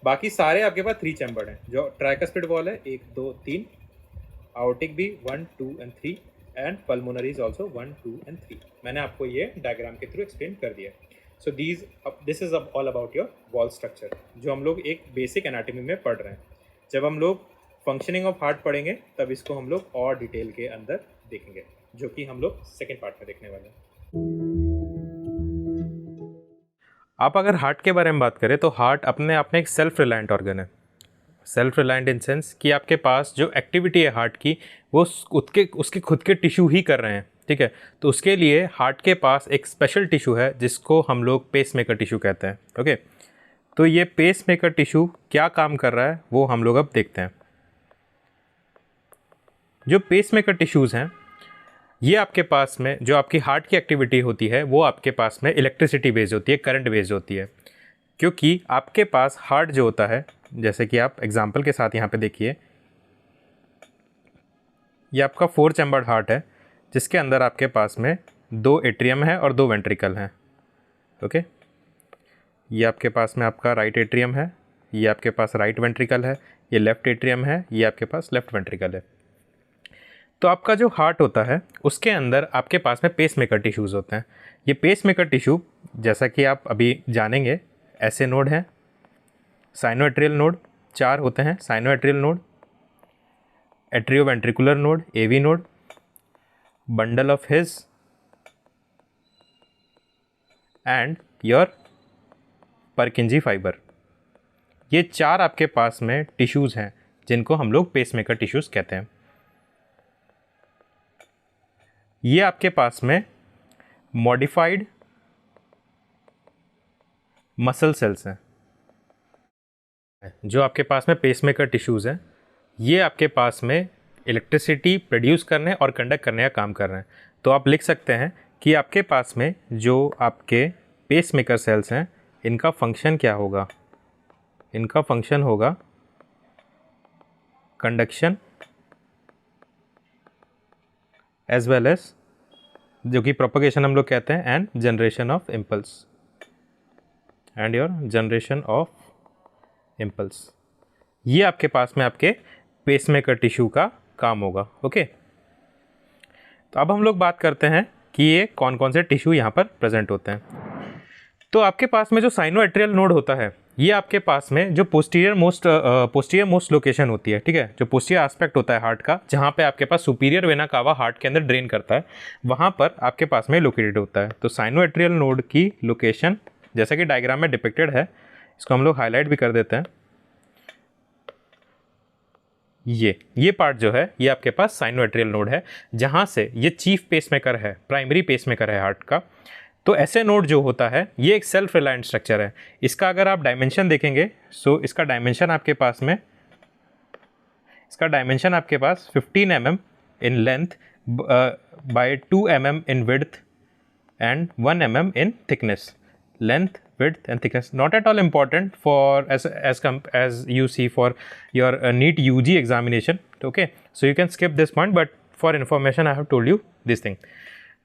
C: बाकी सारे आपके पास 3 चैम्बर्ड हैं। जो ट्राइकस्पिड वॉल है 1 2 3, आउटिक भी 1 2 and 3 and pulmonary is also 1 2 and 3। मैंने आपको ये डायग्राम के थ्रू एक्सप्लेन कर दिया। So this is all about your wall structure, जो हम लोग एक बेसिक एनाटॉमी में पढ़ रहे हैं। जब हम लोग फंक्शनिंग ऑफ हार्ट पढ़ेंगे तब इसको हम लोग और डिटेल के अंदर देखेंगे, जो कि हम लोग सेकेंड पार्ट में देखने वाले हैं।
B: आप अगर हार्ट के बारे में बात करें तो हार्ट अपने आप में एक सेल्फ रिलायंट ऑर्गन है। सेल्फ रिलायंट इन सेंस कि आपके पास जो एक्टिविटी है हार्ट की वो उसके खुद के टिश्यू ही कर रहे हैं, ठीक है। तो उसके लिए हार्ट के पास एक स्पेशल टिश्यू है जिसको हम लोग पेसमेकर टिश्यू कहते हैं, ओके। तो ये पेसमेकर टिश्यू क्या काम कर रहा है वो हम लोग अब देखते हैं। जो पेसमेकर टिश्यूज़ हैं ये आपके पास में जो आपकी हार्ट की एक्टिविटी होती है वो आपके पास में इलेक्ट्रिसिटी बेस्ड होती है, करंट बेस्ड होती है। क्योंकि आपके पास हार्ट जो होता है, जैसे कि आप एग्जांपल के साथ यहाँ पे देखिए, ये आपका 4 चैम्बर्ड हार्ट है जिसके अंदर आपके पास में 2 एट्रियम है और 2 वेंट्रिकल हैं, ओके। ये आपके पास में आपका राइट एट्रियम है, ये आपके पास राइट वेंट्रिकल है, ये लेफ़्ट एट्रियम है, ये आपके पास लेफ़्ट वेंट्रिकल है। तो आपका जो हार्ट होता है उसके अंदर आपके पास में पेसमेकर टिश्यूज़ होते हैं। ये पेसमेकर टिश्यू जैसा कि आप अभी जानेंगे, ऐसे नोड हैं, साइनोएट्रियल नोड 4 होते हैं, sinoatrial node, atrioventricular node, AV node, bundle of His and your Purkinje fibre. ये 4 आपके पास में टिश्यूज़ हैं जिनको हम लोग पेसमेकर टिश्यूज़ कहते हैं। ये आपके पास में मॉडिफाइड मसल सेल्स हैं। जो आपके पास में पेसमेकर टिश्यूज़ हैं ये आपके पास में इलेक्ट्रिसिटी प्रोड्यूस करने और कंडक्ट करने का काम कर रहे हैं। तो आप लिख सकते हैं कि आपके पास में जो आपके पेसमेकर सेल्स हैं इनका फंक्शन क्या होगा, इनका फंक्शन होगा कंडक्शन एज वेल एज, जो कि प्रोपगेशन हम लोग कहते हैं, and generation of impulse, and your generation of impulse. ये आपके पास में आपके पेसमेकर टिश्यू का काम होगा, ओके। तो अब हम लोग बात करते हैं कि ये कौन कौन से टिश्यू यहाँ पर प्रेजेंट होते हैं। तो आपके पास में जो साइनोएट्रियल नोड होता है ये आपके पास में जो पोस्टीरियर मोस्ट लोकेशन होती है, ठीक है, जो पोस्टीरियर एस्पेक्ट होता है हार्ट का, जहाँ पे आपके पास सुपीरियर वेना कावा हार्ट के अंदर ड्रेन करता है, वहाँ पर आपके पास में लोकेटेड होता है। तो साइनोएट्रियल नोड की लोकेशन जैसा कि डायग्राम में डिपिक्टेड है, इसको हम लोग हाईलाइट भी कर देते हैं। ये पार्ट जो है ये आपके पास साइनोएट्रियल नोड है, जहाँ से ये चीफ पेसमेकर है, प्राइमरी पेसमेकर है हार्ट का। तो ऐसे नोड जो होता है ये एक सेल्फ रिलायंट स्ट्रक्चर है। इसका अगर आप डायमेंशन देखेंगे, सो इसका डायमेंशन आपके पास 15 mm in length bye 2 mm in width and 1 mm in thickness. Length, width and thickness not at all important for as you see for your NEET UG examination, okay, so you can skip this point, but for information I have told you this thing.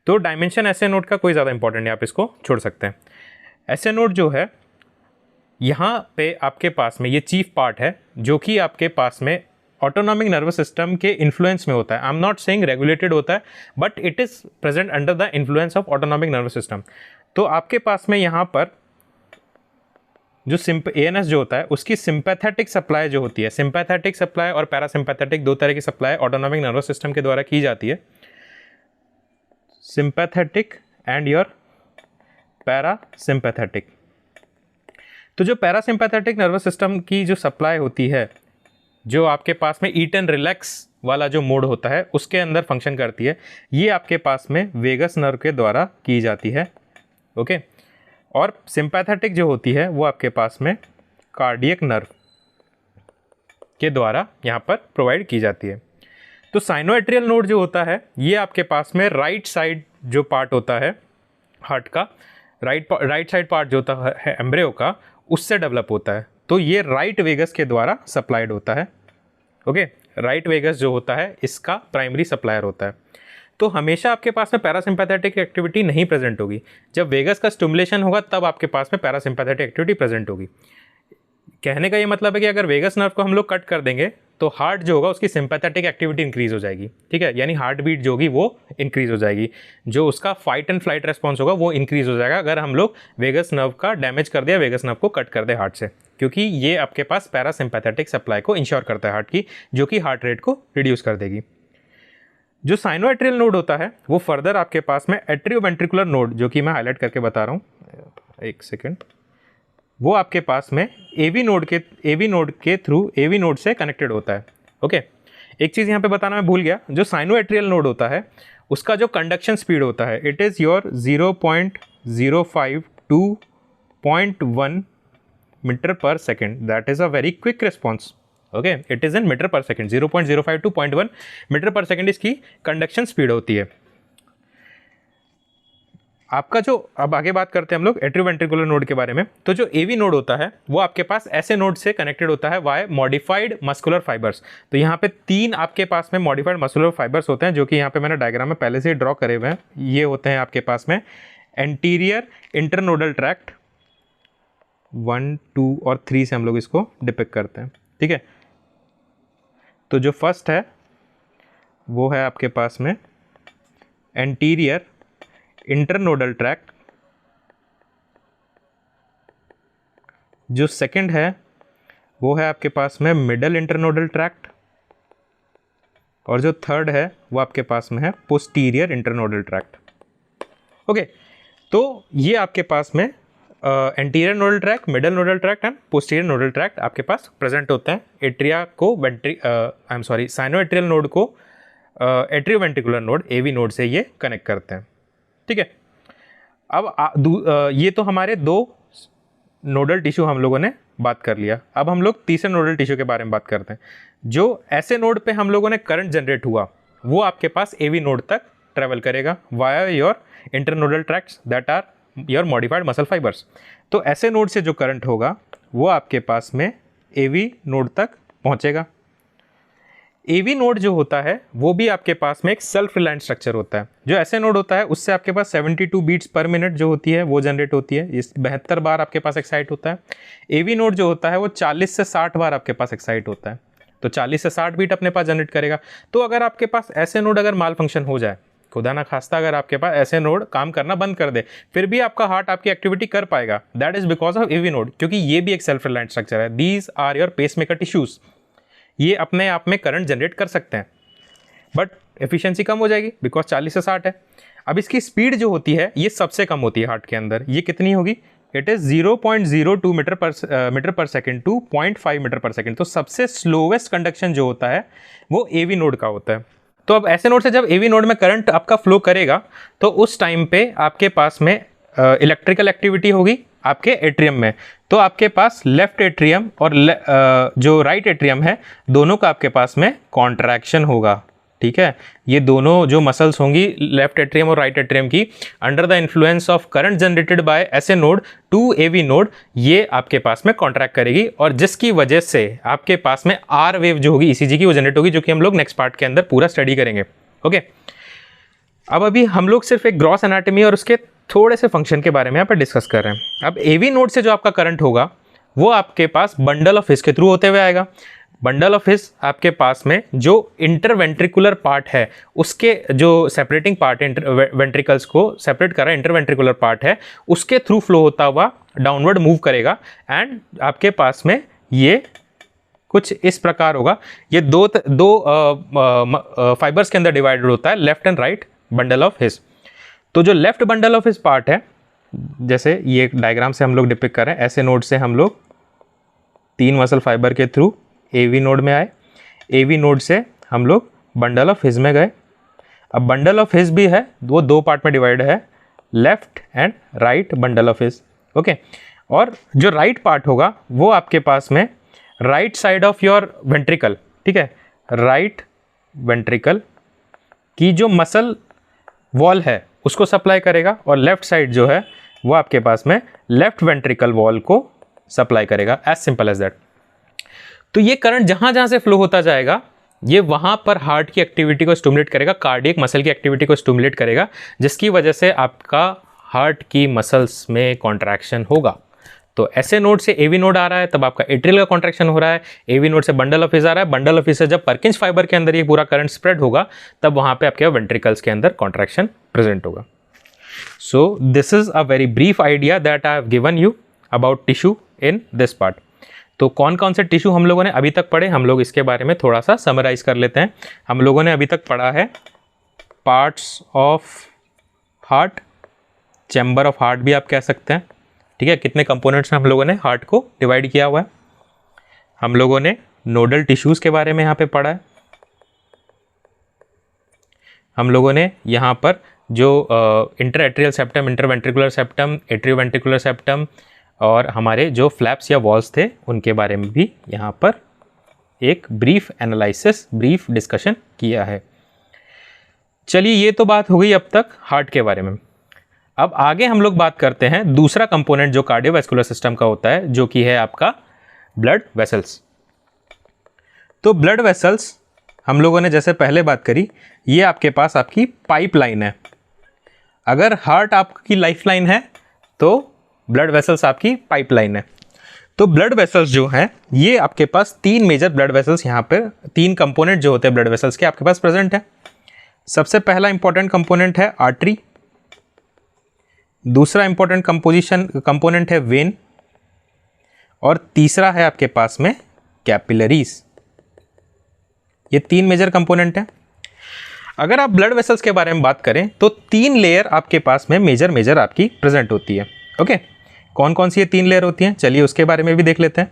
B: तो dimension ऐसे node का कोई ज़्यादा important नहीं, आप इसको छोड़ सकते हैं। ऐसे नोड जो है यहाँ पे आपके पास में ये चीफ पार्ट है जो कि आपके पास में
A: ऑटोनॉमिक नर्वस सिस्टम के इन्फ्लुएंस में होता है। I am not saying regulated होता है, but it is present under the influence of autonomic nervous system. तो आपके पास में यहाँ पर जो ANS जो होता है उसकी सिंपैथेटिक सप्लाई जो होती है, सिंपैथेटिक सप्लाई और पैरासिम्पैथेटिक दो तरह की सप्लाई ऑटोनॉमिक नर्वस सिस्टम के द्वारा की जाती है, सिंपैथेटिक एंड योर पैरासिम्पैथेटिक। तो जो पैरासिम्पैथेटिक नर्वस सिस्टम की जो सप्लाई होती है, जो आपके पास में ईट एंड रिलैक्स वाला जो मोड होता है उसके अंदर फंक्शन करती है, ये आपके पास में वेगस नर्व के द्वारा की जाती है। ओके, और सिंपैथेटिक जो होती है वो आपके पास में कार्डियक नर्व के द्वारा यहाँ पर प्रोवाइड की जाती है। तो साइनोएट्रियल नोड जो होता है ये आपके पास में राइट साइड जो पार्ट होता है हार्ट का, राइट साइड पार्ट जो होता है एम्ब्रियो का, उससे डेवलप होता है। तो ये राइट वेगस के द्वारा सप्लाइड होता है। ओके, राइट वेगस जो होता है इसका प्राइमरी सप्लायर होता है। तो हमेशा आपके पास में पैरासिम्पैथेटिक एक्टिविटी नहीं प्रेजेंट होगी। जब वेगस का स्टिमुलेशन होगा तब आपके पास में पैरासिम्पैथेटिक एक्टिविटी प्रेजेंट होगी। कहने का ये मतलब है कि अगर वेगस नर्व को हम लोग कट कर देंगे तो हार्ट जो होगा उसकी सिंपैथेटिक एक्टिविटी इंक्रीज हो जाएगी। ठीक है, यानी हार्ट बीट जो होगी वो इंक्रीज हो जाएगी, जो उसका फाइट एंड फ्लाइट रेस्पॉन्स होगा वो इंक्रीज हो जाएगा अगर हम लोग वेगस नर्व का डैमेज कर दिया, वेगस नर्व को कट कर दे हार्ट से, क्योंकि ये आपके पास पैरासिम्पैथेटिक सप्लाई को इंश्योर करता है हार्ट की, जो कि हार्ट रेट को रिड्यूस कर देगी। जो साइनोएट्रियल नोड होता है वो फर्दर आपके पास में एट्रियोवेंट्रिकुलर नोड, जो कि मैं हाईलाइट करके बता रहा हूँ, एक सेकेंड, वो आपके पास में AV नोड के थ्रू AV नोड से कनेक्टेड होता है। ओके, एक चीज़ यहाँ पे बताना मैं भूल गया, जो साइनोएट्रियल नोड होता है उसका जो कंडक्शन स्पीड होता है it is your 0.05 to 0.1 metre per second. That is a very quick response. Okay, it is in metre per second. 0.05 to 0.1 metre per second इसकी कंडक्शन स्पीड होती है। आपका जो, अब आगे बात करते हैं हम लोग एट्रियोवेंट्रिकुलर नोड के बारे में। तो जो AV नोड होता है वो आपके पास ऐसे नोड से कनेक्टेड होता है वाय मॉडिफाइड मस्कुलर फाइबर्स। तो यहाँ पे 3 आपके पास में मॉडिफाइड मस्कुलर फाइबर्स होते हैं, जो कि यहाँ पे मैंने डायग्राम में पहले से ही ड्रॉ करे हुए हैं। ये होते हैं आपके पास में एंटीरियर इंटरनोडल ट्रैक्ट, 1, 2 और 3 से हम लोग इसको डिपिक्ट करते हैं। ठीक है, तो जो फर्स्ट है वो है आपके पास में एंटीरियर इंटरनोडल ट्रैक्ट, जो सेकंड है वो है आपके पास में मिडल इंटरनोडल ट्रैक्ट, और जो थर्ड है वो आपके पास में है पोस्टीरियर इंटरनोडल ट्रैक्ट। ओके, तो ये आपके पास में anterior nodal tract, middle nodal tract and posterior nodal tract आपके पास प्रेजेंट होते हैं। एट्रिया को साइनोएट्रियल नोड को एट्रियोवेंट्रिकुलर नोड AV नोड से ये कनेक्ट करते हैं। ठीक है, अब ये तो हमारे 2 नोडल टिश्यू हम लोगों ने बात कर लिया। अब हम लोग तीसरे नोडल टिश्यू के बारे में बात करते हैं। जो ऐसे नोड पे हम लोगों ने करंट जनरेट हुआ वो आपके पास AV नोड तक ट्रेवल करेगा via your internodal tracts that are your modified muscle fibres. तो ऐसे नोड से जो करंट होगा वो आपके पास में AV नोड तक पहुंचेगा। AV नोड जो होता है वो भी आपके पास में एक सेल्फ रिलायंट स्ट्रक्चर होता है। जो ऐसे नोड होता है उससे आपके पास 72 बीट्स पर मिनट जो होती है वो जनरेट होती है, इस 72 बार आपके पास एक्साइट होता है। AV नोड जो होता है वो 40 से 60 बार आपके पास एक्साइट होता है, तो 40 से 60 बीट अपने पास जनरेट करेगा। तो अगर आपके पास ऐसे नोड अगर माल फंक्शन हो जाए, खुदा ना खास्ता अगर आपके पास ऐसे नोड काम करना बंद कर दे, फिर भी आपका हार्ट आपकी एक्टिविटी कर पाएगा। That is because of AV node, क्योंकि ये भी एक सेल्फ रिलायंट स्ट्रक्चर है। These are your pacemaker tissues, ये अपने आप में करंट जनरेट कर सकते हैं, बट एफिशिएंसी कम हो जाएगी बिकॉज 40 से 60 है। अब इसकी स्पीड जो होती है ये सबसे कम होती है हार्ट के अंदर। ये कितनी होगी? It is 0.02 metre per second to 0.5 metre per second. तो सबसे स्लोवेस्ट कंडक्शन जो होता है वो AV नोड का होता है। तो अब ऐसे नोड से जब AV नोड में करंट आपका फ्लो करेगा तो उस टाइम पे आपके पास में इलेक्ट्रिकल एक्टिविटी होगी आपके एट्रियम में। तो आपके पास लेफ्ट एट्रियम और जो राइट एट्रियम है दोनों का आपके पास में कॉन्ट्रैक्शन होगा। ठीक है, ये दोनों जो मसल्स होंगी लेफ्ट एट्रियम और राइट एट्रियम की, under the influence of current generated by ऐसे नोड टू AV नोड, ये आपके पास में कॉन्ट्रैक्ट करेगी और जिसकी वजह से आपके पास में R वेव जो होगी ECG की वो जनरेट होगी, जो कि हम लोग नेक्स्ट पार्ट के अंदर पूरा स्टडी करेंगे। ओके, अब अभी हम लोग सिर्फ एक ग्रॉस एनाटॉमी और उसके थोड़े से फंक्शन के बारे में यहाँ पर डिस्कस कर रहे हैं। अब AV नोड से जो आपका करंट होगा वो आपके पास बंडल ऑफ हिस के थ्रू होते हुए आएगा। बंडल ऑफ हिज आपके पास में जो इंटरवेंट्रिकुलर पार्ट है, उसके जो सेपरेटिंग पार्ट है, वेंट्रिकल्स को सेपरेट कर रहा है, इंटरवेंट्रिकुलर पार्ट है, उसके थ्रू फ्लो होता हुआ डाउनवर्ड मूव करेगा एंड आपके पास में ये कुछ इस प्रकार होगा। ये दो फाइबर्स के अंदर डिवाइडेड होता है, left and right bundle of his. तो जो left bundle of his part है, जैसे ये डायग्राम से हम लोग डिपिक्ट कर रहे हैं, ऐसे नोड से हम लोग 3 मसल फाइबर के थ्रू AV नोड में आए, AV नोड से हम लोग बंडल ऑफ हिज में गए। अब बंडल ऑफ हिज भी है, वो 2 पार्ट में डिवाइड है, left and right bundle of his. Okay, और जो राइट पार्ट होगा वो आपके पास में right side of your ventricle, ठीक है, राइट वेंट्रिकल की जो मसल वॉल है उसको सप्लाई करेगा, और लेफ्ट साइड जो है वो आपके पास में लेफ्ट वेंट्रिकल वॉल को सप्लाई करेगा। As simple as that. तो ये करंट जहां जहां से फ्लो होता जाएगा, ये वहां पर हार्ट की एक्टिविटी को स्टिमुलेट करेगा, कार्डियक मसल की एक्टिविटी को स्टिमुलेट करेगा, जिसकी वजह से आपका हार्ट की मसल्स में कॉन्ट्रैक्शन होगा। तो ऐसे नोड से AV नोड आ रहा है, तब आपका एट्रियल का कॉन्ट्रैक्शन हो रहा है। AV नोड से बंडल ऑफ हिज आ रहा है, बंडल ऑफ हिज से जब परकिंस फाइबर के अंदर ये पूरा करंट स्प्रेड होगा, तब वहां पे आपके वेंट्रिकल्स के अंदर कॉन्ट्रैक्शन प्रेजेंट होगा। So this is a very brief idea that I have given you about tissue in this part. तो कौन कौन से टिश्यू हम लोगों ने अभी तक पढ़े, हम लोग इसके बारे में थोड़ा सा समराइज कर लेते हैं। हम लोगों ने अभी तक पढ़ा है parts of heart, chamber of heart भी आप कह सकते हैं, ठीक है। कितने कंपोनेंट्स में हम लोगों ने हार्ट को डिवाइड किया हुआ है। हम लोगों ने नोडल टिश्यूज़ के बारे में यहाँ पे पढ़ा है। हम लोगों ने यहाँ पर जो inter atrial septum, interventricular septum, atrioventricular septum और हमारे जो फ्लैप्स या वॉल्स थे उनके बारे में भी यहाँ पर एक ब्रीफ एनालिसिस, ब्रीफ डिस्कशन किया है। चलिए, ये तो बात हो गई अब तक हार्ट के बारे में। अब आगे हम लोग बात करते हैं दूसरा कंपोनेंट जो कार्डियोवैस्कुलर सिस्टम का होता है, जो कि है आपका ब्लड वेसल्स। तो ब्लड वेसल्स हम लोगों ने जैसे पहले बात करी, ये आपके पास आपकी पाइपलाइन है। अगर हार्ट आपकी लाइफलाइन है तो ब्लड वेसल्स आपकी पाइपलाइन है। तो ब्लड वेसल्स जो हैं, ये आपके पास 3 मेजर ब्लड वेसल्स यहाँ पर, 3 कंपोनेंट जो होते हैं ब्लड वेसल्स के आपके पास प्रेजेंट है। सबसे पहला इंपॉर्टेंट कंपोनेंट है आर्टरी, दूसरा इंपॉर्टेंट कंपोनेंट है वेन, और तीसरा है आपके पास में कैपिलरीज। ये 3 मेजर कंपोनेंट हैं। अगर आप ब्लड वेसल्स के बारे में बात करें तो 3 लेयर आपके पास में मेजर आपकी प्रेजेंट होती है। ओके, कौन कौन सी ये 3 लेयर होती हैं, चलिए उसके बारे में भी देख लेते हैं।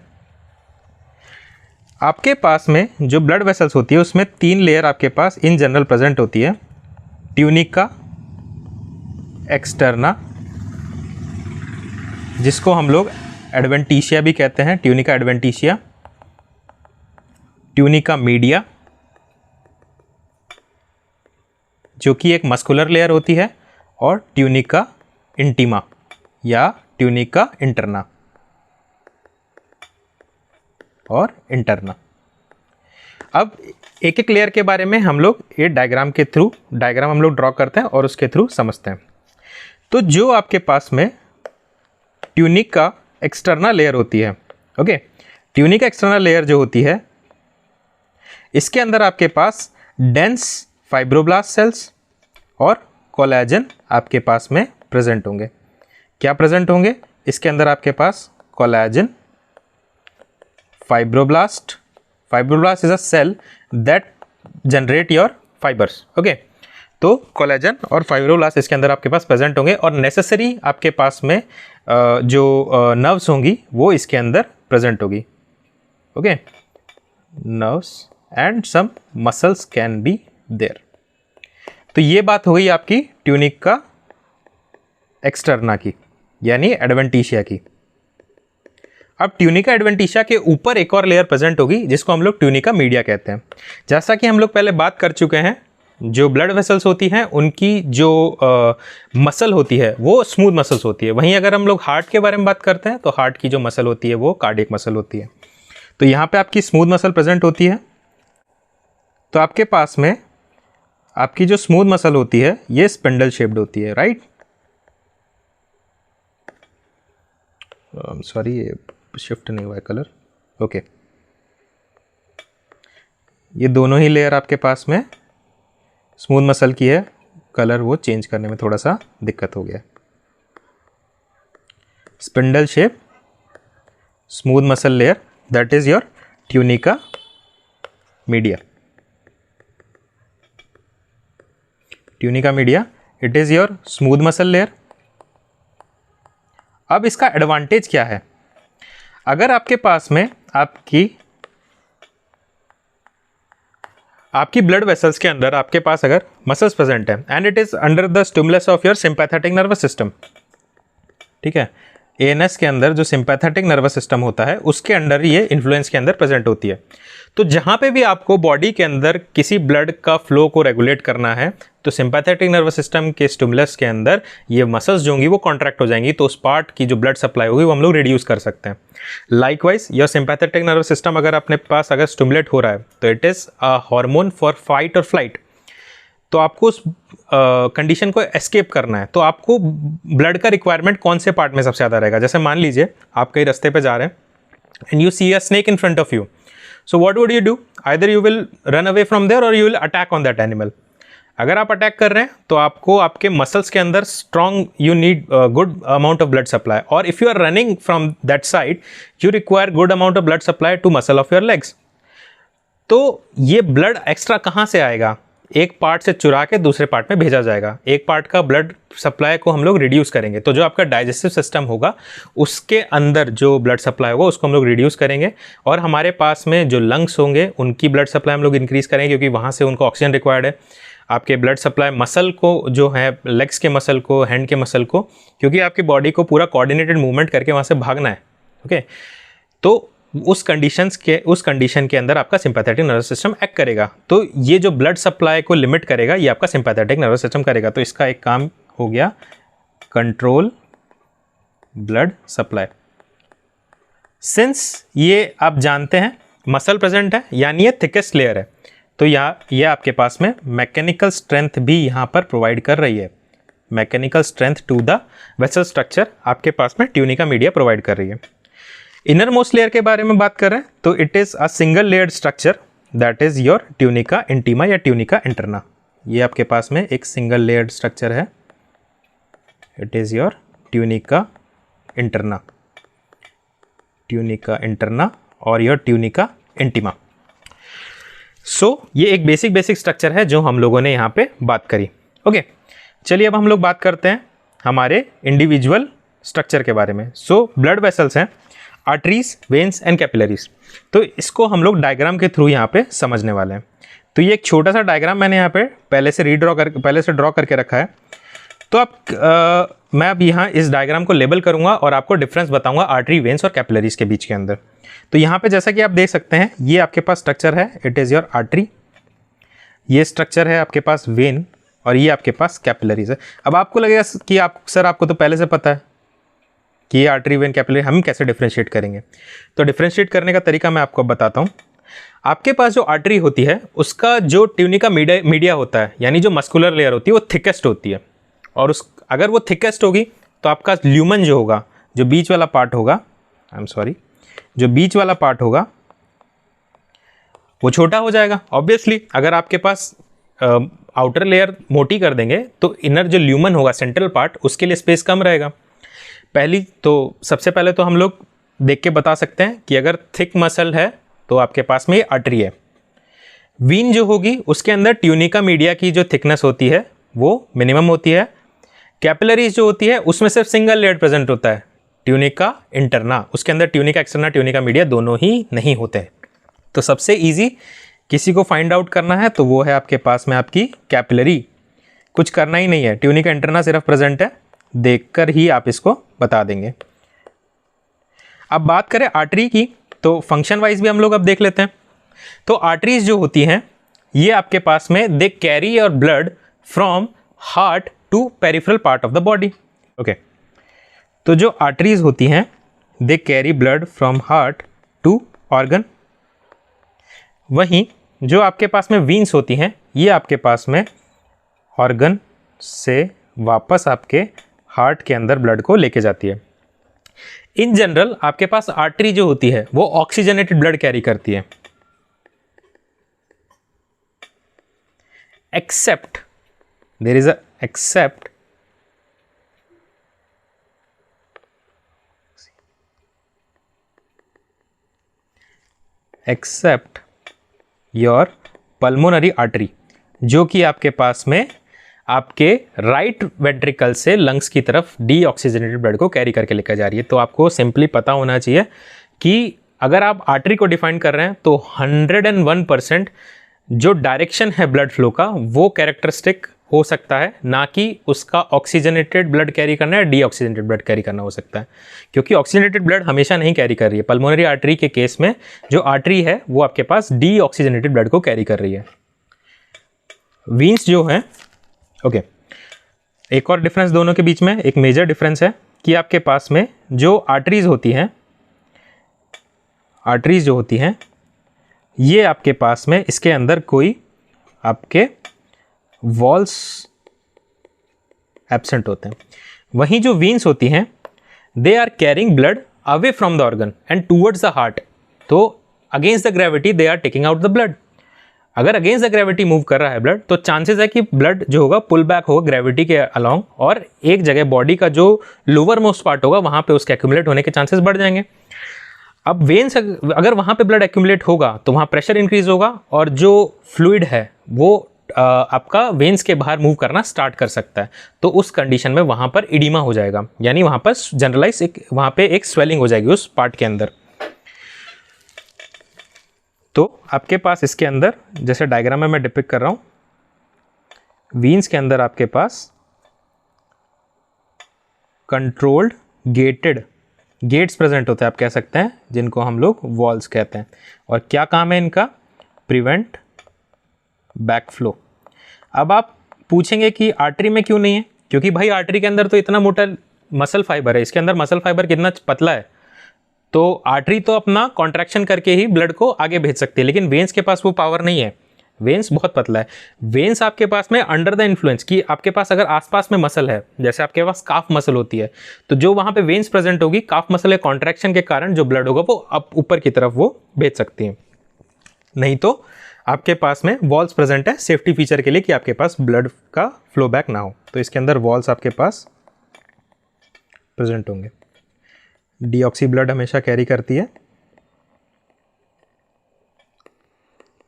A: आपके पास में जो ब्लड वेसल्स होती है उसमें 3 लेयर आपके पास इन जनरल प्रेजेंट होती है। ट्यूनिका एक्सटर्ना, जिसको हम लोग एडवेंटिशिया भी कहते हैं, ट्यूनिका एडवेंटिशिया, ट्यूनिका मीडिया जो कि एक मस्कुलर लेयर होती है, और ट्यूनिका इंटीमा या ट्यूनिका इंटरना और इंटरना। अब एक एक लेयर के बारे में हम लोग ये डायग्राम हम लोग ड्रॉ करते हैं और उसके थ्रू समझते हैं। तो जो आपके पास में ट्यूनिका एक्सटर्ना लेयर होती है, ओके, ट्यूनिका एक्सटर्ना लेयर जो होती है, इसके अंदर आपके पास डेंस फाइब्रोब्लास्ट सेल्स और कोलेजन आपके पास में प्रेजेंट होंगे। क्या प्रेजेंट होंगे इसके अंदर? आपके पास collagen, fibroblast is a cell that generate your fibres. Okay, तो कोलेजन और फाइब्रोब्लास्ट इसके अंदर आपके पास प्रेजेंट होंगे, और नेसेसरी आपके पास में जो नर्व्स होंगी वो इसके अंदर प्रेजेंट होगी। Okay, nerves and some muscles can be there. तो ये बात हो गई आपकी ट्यूनिका एक्सटर्ना की, यानी एडवेंटिशिया की। अब ट्यूनिका एडवेंटिशिया के ऊपर एक और लेयर प्रेजेंट होगी जिसको हम लोग ट्यूनिका मीडिया कहते हैं। जैसा कि हम लोग पहले बात कर चुके हैं, जो ब्लड वेसल्स होती हैं उनकी जो मसल होती है वो स्मूथ मसल्स होती है। वहीं अगर हम लोग हार्ट के बारे में बात करते हैं तो हार्ट की जो मसल होती है वो कार्डियक मसल होती है। तो यहाँ पे आपकी स्मूथ मसल प्रेजेंट होती है। तो आपके पास में आपकी जो स्मूथ मसल होती है ये स्पिंडल शेप्ड होती है, राइट। सॉरी, ये शिफ्ट नहीं हुआ है कलर। ओके, ये दोनों ही लेयर आपके पास में स्मूथ मसल की है, कलर वो चेंज करने में थोड़ा सा दिक्कत हो गया। Spindle shape smooth muscle layer, that is your tunica media. Tunica media, it is your smooth muscle layer. अब इसका एडवांटेज क्या है? अगर आपके पास में आपकी ब्लड वेसल्स के अंदर आपके पास अगर मसल्स प्रेजेंट है and it is under the stimulus of your sympathetic nervous system, ठीक है, एएनएस के अंदर जो सिंपैथेटिक नर्वस सिस्टम होता है उसके अंडर ये इन्फ्लुएंस के अंदर प्रेजेंट होती है। तो जहाँ पे भी आपको बॉडी के अंदर किसी ब्लड का फ्लो को रेगुलेट करना है तो सिंपैथेटिक नर्वस सिस्टम के स्टिमुलस के अंदर ये मसल्स जो होंगी वो कॉन्ट्रैक्ट हो जाएंगी, तो उस पार्ट की जो ब्लड सप्लाई होगी वो हम लोग रिड्यूस कर सकते हैं। Likewise your sympathetic nervous system अगर अपने पास अगर स्टिमुलेट हो रहा है तो it is a hormone for fight और फ्लाइट, तो आपको उस कंडीशन को एस्केप करना है, तो आपको ब्लड का रिक्वायरमेंट कौन से पार्ट में सबसे ज़्यादा रहेगा? जैसे मान लीजिए आप कहीं रास्ते पे जा रहे हैं and you see a snake in front of you, so what would you do? Either you will run away from there और you will attack on that animal. अगर आप अटैक कर रहे हैं तो आपको आपके मसल्स के अंदर strong, you need good amount of blood supply, और if you are running from that side you require good amount of blood supply to muscle of your legs. तो ये ब्लड एक्स्ट्रा कहाँ से आएगा? एक पार्ट से चुरा के दूसरे पार्ट में भेजा जाएगा। एक पार्ट का ब्लड सप्लाई को हम लोग रिड्यूस करेंगे, तो जो आपका डाइजेस्टिव सिस्टम होगा उसके अंदर जो ब्लड सप्लाई होगा उसको हम लोग रिड्यूस करेंगे, और हमारे पास में जो लंग्स होंगे उनकी ब्लड सप्लाई हम लोग इंक्रीज़ करेंगे क्योंकि वहाँ से उनको ऑक्सीजन रिक्वायर्ड है। आपके ब्लड सप्लाई मसल को जो है, लेग्स के मसल को, हैंड के मसल को, क्योंकि आपकी बॉडी को पूरा कोऑर्डिनेटेड मूवमेंट करके वहाँ से भागना है, ओके, तो उस कंडीशन के अंदर आपका सिंपैथेटिक नर्वस सिस्टम एक्ट करेगा। तो ये जो ब्लड सप्लाई को लिमिट करेगा ये आपका सिंपैथेटिक नर्वस सिस्टम करेगा। तो इसका एक काम हो गया कंट्रोल ब्लड सप्लाई। सिंस ये आप जानते हैं मसल प्रेजेंट है यानी ये थिकेस्ट लेयर है, तो ये आपके पास में मैकेनिकल स्ट्रेंथ भी यहाँ पर प्रोवाइड कर रही है। Mechanical strength to the vessel structure आपके पास में ट्यूनिका मीडिया प्रोवाइड कर रही है। इनर मोस्ट लेयर के बारे में बात कर रहे हैं तो it is a single layered structure, that is your tunica intima या ट्यूनिका इंटरना। ये आपके पास में एक सिंगल लेयर्ड स्ट्रक्चर है, it is your tunica interna, tunica interna और योर ट्यूनिका इंटीमा। सो ये एक बेसिक स्ट्रक्चर है जो हम लोगों ने यहाँ पे बात करी। ओके, चलिए अब हम लोग बात करते हैं हमारे इंडिविजुअल स्ट्रक्चर के बारे में। सो ब्लड वेसल्स हैं, आर्टरीज, वेन्स एंड कैपिलरीज। तो इसको हम लोग डायग्राम के थ्रू यहाँ पे समझने वाले हैं। तो ये एक छोटा सा डायग्राम मैंने यहाँ पे पहले से ड्रॉ करके रखा है। तो मैं अब यहाँ इस डायग्राम को लेबल करूँगा और आपको डिफरेंस बताऊँगा आर्टरी, वेन्स और कैपिलरीज के बीच के अंदर। तो यहाँ पे जैसा कि आप देख सकते हैं ये आपके पास स्ट्रक्चर है, इट इज़ योर आर्टरी, ये स्ट्रक्चर है आपके पास वेन, और ये आपके पास कैपिलरीज है। अब आपको लगेगा कि सर आपको तो पहले से पता है कि ये आर्टरी, वेन, कैपिलरी, हम कैसे डिफ्रेंशिएट करेंगे। तो डिफ्रेंशिएट करने का तरीका मैं आपको बताता हूँ। आपके पास जो आर्टरी होती है उसका जो ट्यूनिका मीडिया होता है यानी जो मस्कुलर लेयर होती है वो थिकेस्ट होती है, और अगर वो थिकेस्ट होगी तो आपका ल्यूमन जो होगा, जो बीच वाला पार्ट होगा, जो बीच वाला पार्ट होगा वो छोटा हो जाएगा। ऑब्वियसली अगर आपके पास आउटर लेयर मोटी कर देंगे तो इनर जो ल्यूमन होगा, सेंट्रल पार्ट, उसके लिए स्पेस कम रहेगा। सबसे पहले तो हम लोग देख के बता सकते हैं कि अगर थिक मसल है तो आपके पास में ये आर्टरी है। वीन जो होगी उसके अंदर ट्यूनिका मीडिया की जो थिकनेस होती है वो मिनिमम होती है। कैपिलरीज जो होती है उसमें सिर्फ सिंगल लेयर प्रेजेंट होता है, ट्यूनिका इंटरना, उसके अंदर ट्यूनिका एक्सटर्ना, ट्यूनिका मीडिया दोनों ही नहीं होते हैं। तो सबसे ईजी किसी को फाइंड आउट करना है तो वो है आपके पास में आपकी कैपिलरी। कुछ करना ही नहीं है, ट्यूनिका इंटरना सिर्फ प्रेजेंट है, देखकर ही आप इसको बता देंगे। अब बात करें आर्टरी की तो फंक्शन वाइज भी हम लोग अब देख लेते हैं। तो आर्टरीज जो होती हैं ये आपके पास में they carry your blood from heart to peripheral part of the body. Okay, तो जो आर्टरीज होती हैं they carry blood from heart to organ. वहीं जो आपके पास में वीन्स होती हैं ये आपके पास में ऑर्गन से वापस आपके हार्ट के अंदर ब्लड को लेके जाती है। इन जनरल आपके पास आर्टरी जो होती है वो ऑक्सीजनेटेड ब्लड कैरी करती है।
B: except there is a except your pulmonary artery, जो कि आपके पास में आपके राइट वेंट्रिकल से लंग्स की तरफ डीऑक्सीजनेटेड ब्लड को कैरी करके लेकर जा रही है। तो आपको सिंपली पता होना चाहिए कि अगर आप आर्टरी को डिफाइन कर रहे हैं तो 101% जो डायरेक्शन है ब्लड फ्लो का वो कैरेक्टरिस्टिक हो सकता है, ना कि उसका ऑक्सीजनेटेड ब्लड कैरी करना है डीऑक्सीजनेटेड ब्लड कैरी करना हो सकता है, क्योंकि ऑक्सीजनेटेड ब्लड हमेशा नहीं कैरी कर रही है। पल्मोनरी आर्टरी के केस में जो आर्टरी है वो आपके पास डीऑक्सीजनेटेड ब्लड को कैरी कर रही है। वीन्स जो है ओके, एक और डिफरेंस दोनों के बीच में, एक मेजर डिफरेंस है कि आपके पास में जो आर्टरीज होती हैं, आर्टरीज जो होती हैं ये आपके पास में इसके अंदर कोई आपके वॉल्स एब्सेंट होते हैं। वहीं जो वीन्स होती हैं they are carrying blood away from the organ and towards the heart. तो against the gravity they are taking out the blood. अगर अगेंस्ट द ग्रेविटी मूव कर रहा है ब्लड तो चांसेस है कि ब्लड जो होगा पुल बैक होगा ग्रेविटी के अलोंग, और एक जगह बॉडी का जो लोअर मोस्ट पार्ट होगा वहाँ पे उसके एक्यूमुलेट होने के चांसेस बढ़ जाएंगे। अब वेन्स अगर वहाँ पे ब्लड एक्यूमुलेट होगा तो वहाँ प्रेशर इंक्रीज होगा और जो फ्लूइड है वो आपका वेन्स के बाहर मूव करना स्टार्ट कर सकता है। तो उस कंडीशन में वहाँ पर इडीमा हो जाएगा, यानी वहाँ पर जनरलाइज वहाँ पे एक स्वेलिंग हो जाएगी उस पार्ट के अंदर। तो आपके पास इसके अंदर जैसे डायग्राम में मैं डिपिक्ट कर रहा हूँ, वीन्स के अंदर आपके पास कंट्रोल्ड गेटेड गेट्स प्रेजेंट होते हैं, आप कह सकते हैं, जिनको हम लोग वॉल्स कहते हैं। और क्या काम है इनका? Prevent backflow. अब आप पूछेंगे कि आर्टरी में क्यों नहीं है? क्योंकि भाई आर्टरी के अंदर तो इतना मोटा मसल फाइबर है, इसके अंदर मसल फाइबर कितना पतला है, तो आर्टरी तो अपना कॉन्ट्रैक्शन करके ही ब्लड को आगे भेज सकती है, लेकिन वेन्स के पास वो पावर नहीं है। वेन्स बहुत पतला है। वेन्स आपके पास में अंडर द इन्फ्लुएंस कि आपके पास अगर आसपास में मसल है, जैसे आपके पास काफ मसल होती है, तो जो वहाँ पे वेन्स प्रेजेंट होगी, काफ मसल के कॉन्ट्रैक्शन के कारण जो ब्लड होगा वो अप ऊपर की तरफ वो भेज सकती है। नहीं तो आपके पास में वॉल्स प्रेजेंट है सेफ्टी फीचर के लिए कि आपके पास ब्लड का फ्लो बैक ना हो। तो इसके अंदर वॉल्स आपके पास प्रेजेंट होंगे। डीऑक्सी ब्लड हमेशा कैरी करती है।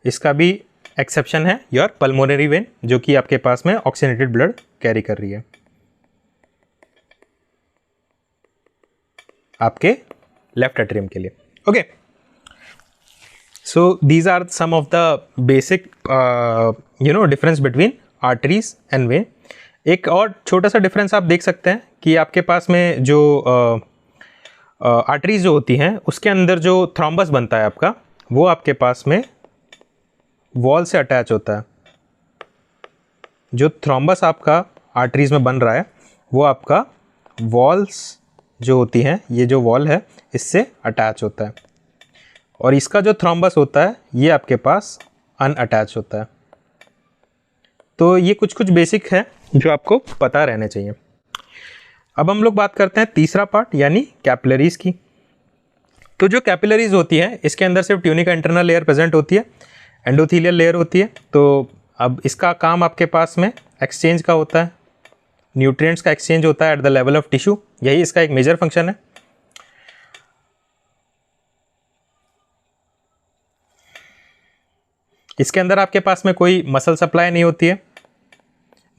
B: इसका भी एक्सेप्शन है योर पल्मोनरी वेन, जो कि आपके पास में ऑक्सीजनेटेड ब्लड कैरी कर रही है आपके लेफ्ट एट्रियम के लिए। Okay, so these are some of the basic difference between arteries and vein. एक और छोटा सा डिफरेंस आप देख सकते हैं कि आपके पास में जो आर्टरीज जो होती हैं उसके अंदर जो थ्रोम्बस बनता है आपका, वो आपके पास में वॉल से अटैच होता है। जो थ्रोम्बस आपका आर्टरीज में बन रहा है वो आपका वॉल्स जो होती हैं, ये जो वॉल है इससे अटैच होता है, और इसका जो थ्रोम्बस होता है ये आपके पास अनअटैच होता है। तो ये कुछ कुछ बेसिक है जो आपको पता रहने चाहिए। अब हम लोग बात करते हैं तीसरा पार्ट यानी कैपिलरीज की। तो जो कैपिलरीज होती है इसके अंदर सिर्फ ट्यूनिका इंटरनल लेयर प्रेजेंट होती है, एंडोथीलियल लेयर होती है। तो अब इसका काम आपके पास में एक्सचेंज का होता है, न्यूट्रिएंट्स का एक्सचेंज होता है at the level of tissue, यही इसका एक मेजर फंक्शन है। इसके अंदर आपके पास में कोई मसल सप्लाई नहीं होती है,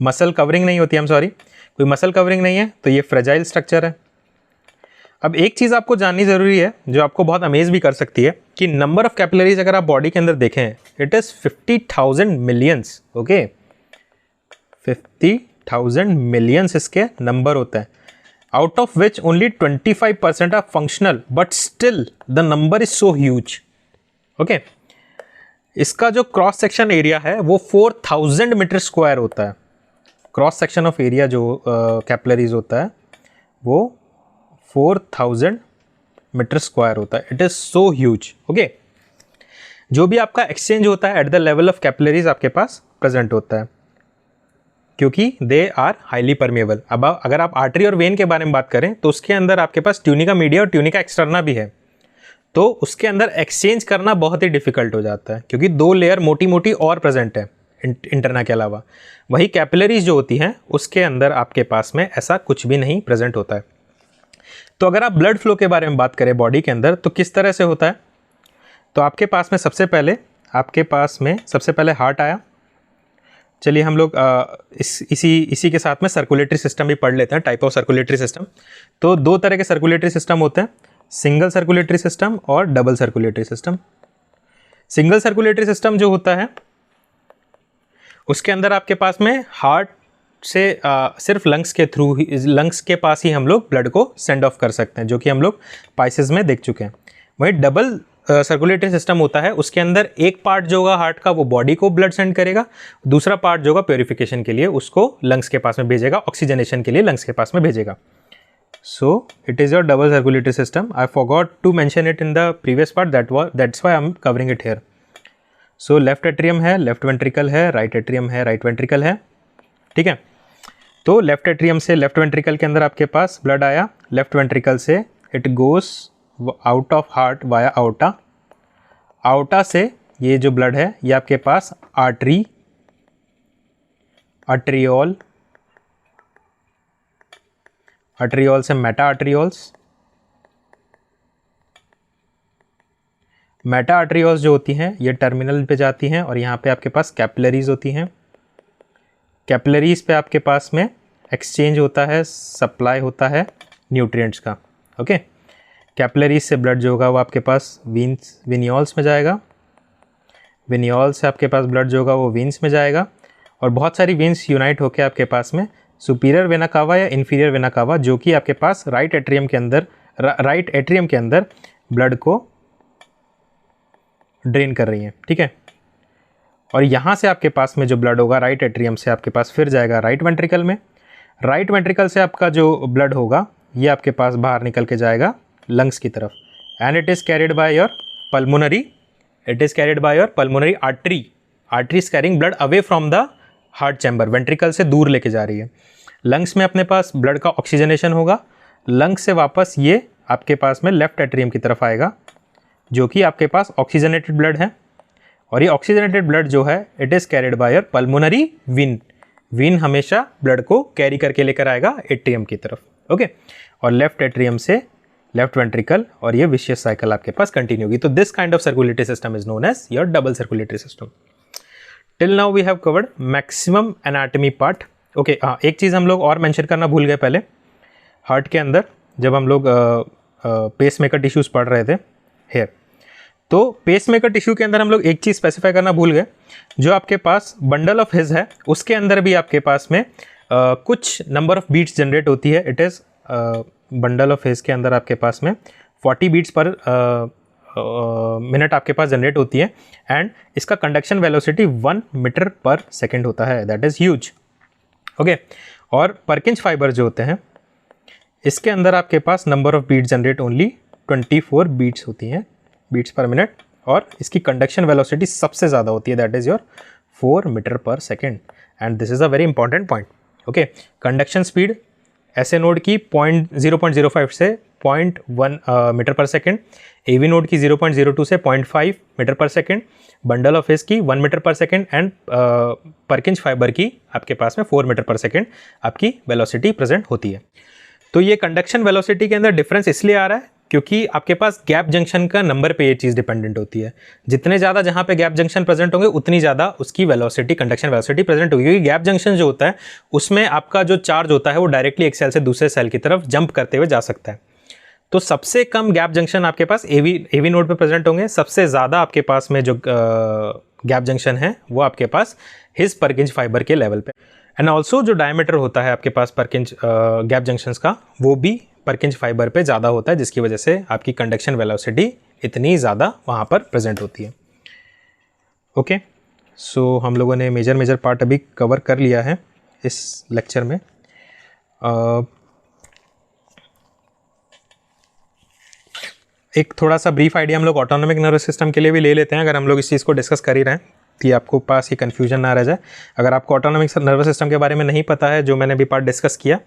B: मसल कवरिंग नहीं होती है, कोई मसल कवरिंग नहीं है, तो ये फ्रेजाइल स्ट्रक्चर है। अब एक चीज़ आपको जाननी ज़रूरी है जो आपको बहुत अमेज भी कर सकती है कि नंबर ऑफ कैपिलरीज अगर आप बॉडी के अंदर देखें, it is 50,000 millions. Okay, 50,000 millions इसके नंबर होते हैं, out of which only 25% are functional, but still the number is so huge. Okay, इसका जो क्रॉस सेक्शन एरिया है वो 4000 मीटर स्क्वायर होता है। क्रॉस सेक्शन ऑफ एरिया जो कैपिलरीज होता है वो 4000 मीटर स्क्वायर होता है। It is so huge. Okay, जो भी आपका एक्सचेंज होता है at the level of capillaries आपके पास प्रेजेंट होता है, क्योंकि दे आर हाईली परमेबल। अब अगर आप आर्टरी और वेन के बारे में बात करें तो उसके अंदर आपके पास ट्यूनिका मीडिया और ट्यूनिका एक्सटर्ना भी है, तो उसके अंदर एक्सचेंज करना बहुत ही डिफिकल्ट हो जाता है, क्योंकि दो लेयर मोटी मोटी और प्रेजेंट है।
A: इंटरना के अलावा। वही कैपिलरीज जो होती हैं उसके अंदर आपके पास में ऐसा कुछ भी नहीं प्रेजेंट होता है। तो अगर आप ब्लड फ्लो के बारे में बात करें बॉडी के अंदर तो किस तरह से होता है, तो आपके पास में सबसे पहले हार्ट आया। चलिए हम लोग इसी के साथ में सर्कुलेटरी सिस्टम भी पढ़ लेते हैं, टाइप ऑफ सर्कुलेटरी सिस्टम। तो 2 तरह के सर्कुलेटरी सिस्टम होते हैं, सिंगल सर्कुलेटरी सिस्टम और double circulatory system. Single circulatory system जो होता है उसके अंदर आपके पास में हार्ट से सिर्फ लंग्स के पास ही हम लोग ब्लड को सेंड ऑफ कर सकते हैं, जो कि हम लोग पाइसेस में देख चुके हैं। वहीं डबल सर्कुलेटरी सिस्टम होता है, उसके अंदर एक पार्ट जो होगा हार्ट का वो बॉडी को ब्लड सेंड करेगा, दूसरा पार्ट जो होगा प्योरिफिकेशन के लिए उसको लंग्स के पास में भेजेगा, ऑक्सीजनेशन के लिए लंग्स के पास में भेजेगा। So it is your double circulatory system. I forgot to mention it in the previous part. That's why I'm covering it here. So left atrium है, लेफ्ट वेंट्रिकल है, राइट एट्रियम है, right ventricle है, ठीक है। तो left atrium से left ventricle के अंदर आपके पास ब्लड आया, लेफ्ट वेंट्रिकल से it goes out of heart via outta. Outta से ये जो ब्लड है ये आपके पास आर्टरी, आर्ट्रियोल, आर्ट्रियोल से मेटा आर्ट्रियोल्स, मेटा आर्ट्रियोल्स जो होती हैं ये टर्मिनल पे जाती हैं और यहाँ पे आपके पास कैपिलरीज होती हैं। कैपिलरीज पे आपके पास में एक्सचेंज होता है, सप्लाई होता है न्यूट्रिएंट्स का, ओके। कैपिलरीज से ब्लड जो होगा वो आपके पास विनियोल्स में जाएगा, विनियोल से आपके पास ब्लड जो होगा वो वीन्स में जाएगा और बहुत सारी वीन्स यूनाइट होकर आपके पास में सुपीरियर वेना कावा या इन्फीरियर वेना कावा, जो कि आपके पास राइट एट्रियम के अंदर ब्लड को ड्रेन कर रही हैं, ठीक है। और यहाँ से आपके पास में जो ब्लड होगा राइट एट्रियम से आपके पास फिर जाएगा राइट वेंट्रिकल में। राइट वेंट्रिकल से आपका जो ब्लड होगा ये आपके पास बाहर निकल के जाएगा लंग्स की तरफ, and it is carried by your pulmonary artery. Artery is carrying blood away from the heart chamber, ventricle से दूर लेके जा रही है। लंग्स में अपने पास ब्लड का ऑक्सीजनेशन होगा, लंग्स से वापस ये आपके पास में लेफ्ट एट्रियम की तरफ आएगा, जो कि आपके पास ऑक्सीजनेटेड ब्लड है। और ये ऑक्सीजनेटेड ब्लड जो है it is carried by your pulmonary vein हमेशा ब्लड को कैरी करके लेकर आएगा एट्रियम की तरफ, ओके। और लेफ्ट एट्रियम से लेफ्ट वेंट्रिकल और ये विशियस साइकिल आपके पास कंटिन्यू होगी। तो this kind of circulatory system is known as your double circulatory system. Till now we have covered maximum anatomy part, okay. हाँ, एक चीज़ हम लोग और मेंशन करना भूल गए पहले, हार्ट के अंदर जब हम लोग पेस मेकर टिश्यूज़ पढ़ रहे थे हेयर, तो पेस मेकर टिश्यू के अंदर हम लोग एक चीज़ स्पेसिफाई करना भूल गए, जो आपके पास बंडल ऑफ हिज है उसके अंदर भी आपके पास में कुछ नंबर ऑफ बीट्स जनरेट होती है। It is bundle of his के अंदर आपके पास में 40 बीट्स पर मिनट आपके पास जनरेट होती है, एंड इसका conduction velocity 1 metre per second होता है, दैट इज़ ह्यूज, ओके। और परकिंज फाइबर जो होते हैं इसके अंदर आपके पास number of beats generate only 24 beats होती हैं, बीट्स पर मिनट, और इसकी कंडक्शन वेलोसिटी सबसे ज़्यादा होती है, that is your 4 metre per second, and this is a very important point, okay. Conduction speed ऐसे नोड की 0.05 से 0.1 metre per second, AV node की 0.02 से 0.5 metre per second, bundle of his की 1 metre per second, and परकिंज fibre की आपके पास में 4 मीटर पर सेकेंड आपकी वेलोसिटी प्रेजेंट होती है। तो ये कंडक्शन वेलोसिटी के अंदर डिफरेंस इसलिए आ रहा है क्योंकि आपके पास गैप जंक्शन का नंबर पे ये चीज़ डिपेंडेंट होती है। जितने ज़्यादा जहाँ पे गैप जंक्शन प्रेजेंट होंगे उतनी ज़्यादा उसकी वेलोसिटी, कंडक्शन वेलोसिटी प्रेजेंट होगी, क्योंकि गैप जंक्शन जो होता है उसमें आपका जो चार्ज होता है वो डायरेक्टली एक सेल से दूसरे सेल की तरफ जंप करते हुए जा सकता है। तो सबसे कम गैप जंक्शन आपके पास एवी नोड पे प्रेजेंट होंगे, सबसे ज़्यादा आपके पास में जो गैप जंक्शन है वो आपके पास हिज परकिंज फाइबर के लेवल पे, एंड ऑल्सो जो डायमीटर होता है आपके पास परकिंज गैप जंक्शंस का वो भी परकिंज फाइबर पे ज़्यादा होता है, जिसकी वजह से आपकी कंडक्शन वेलोसिटी इतनी ज़्यादा वहाँ पर प्रेजेंट होती है, ओके। सो हम लोगों ने मेजर पार्ट अभी कवर कर लिया है इस लेक्चर में। एक थोड़ा सा ब्रीफ आइडिया हम लोग ऑटोनॉमिक नर्वस सिस्टम के लिए भी ले लेते हैं, अगर हम लोग इस चीज़ को डिस्कस कर ही रहे हैं कि आपको पास ये कन्फ्यूजन ना रह जाए। अगर आपको ऑटोनॉमिक नर्वस सिस्टम के बारे में नहीं पता है, जो मैंने भी पार्ट डिस्कस किया,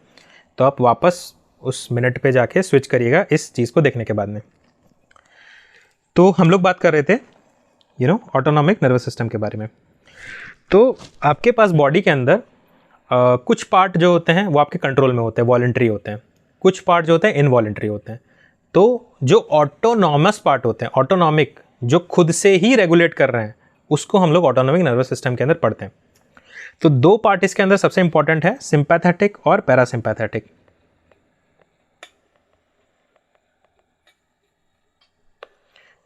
A: तो आप वापस उस मिनट पे जाके स्विच करिएगा इस चीज़ को देखने के बाद में। तो हम लोग बात कर रहे थे ऑटोनॉमिक नर्वस सिस्टम के बारे में।
B: तो आपके पास बॉडी के अंदर कुछ पार्ट जो होते हैं वो आपके कंट्रोल में होते हैं, वॉलंटरी होते हैं, कुछ पार्ट जो होते हैं इनवॉलंटरी होते हैं। तो जो ऑटोनॉमस पार्ट होते हैं, ऑटोनॉमिक, जो खुद से ही रेगुलेट कर रहे हैं, उसको हम लोग ऑटोनॉमिक नर्वस सिस्टम के अंदर पढ़ते हैं। तो दो पार्ट इसके अंदर सबसे इंपॉर्टेंट है, सिंपैथेटिक और पैरासिम्पैथेटिक।